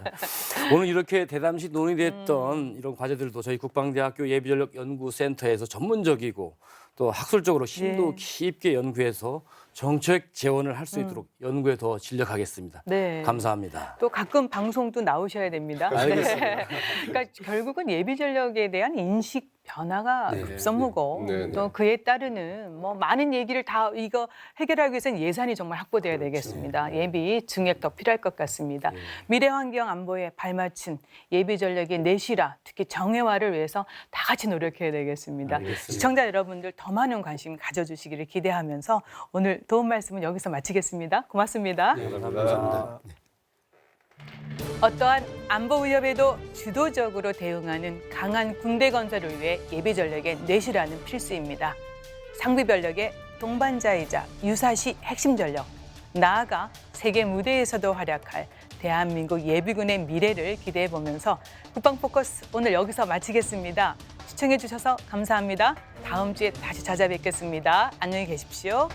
오늘 이렇게 대담시 논의됐던 이런 과제들도 저희 국방대학교 예비전력 연구센터에서 전문적이고 또 학술적으로 심도 예. 깊게 연구해서 정책 재원을 할 수 있도록 연구에 더 진력하겠습니다. 네. 감사합니다. 또 가끔 방송도 나오셔야 됩니다. 알겠습니다. 네. 그러니까 결국은 예비전력에 대한 인식 변화가 네. 급선무고 네. 또 그에 따르는 뭐 많은 얘기를 다 이거 해결하기 위해서는 예산이 정말 확보돼야 되겠습니다. 예비 증액 더 필요할 것 같습니다. 미래 환경 안보에 발맞춘 예비전력의 내실화, 특히 정예화를 위해서 다 같이 노력해야 되겠습니다. 알겠습니다. 시청자 여러분들 더 많은 관심 가져주시기를 기대하면서 오늘 도움 말씀은 여기서 마치겠습니다. 고맙습니다. 감사합니다. 어떠한 안보 위협에도 주도적으로 대응하는 강한 군대 건설을 위해 예비전력의 내실화는 필수입니다. 상비전력의 동반자이자 유사시 핵심 전력, 나아가 세계 무대에서도 활약할 대한민국 예비군의 미래를 기대해보면서 국방포커스 오늘 여기서 마치겠습니다. 시청해주셔서 감사합니다. 다음 주에 다시 찾아뵙겠습니다. 안녕히 계십시오.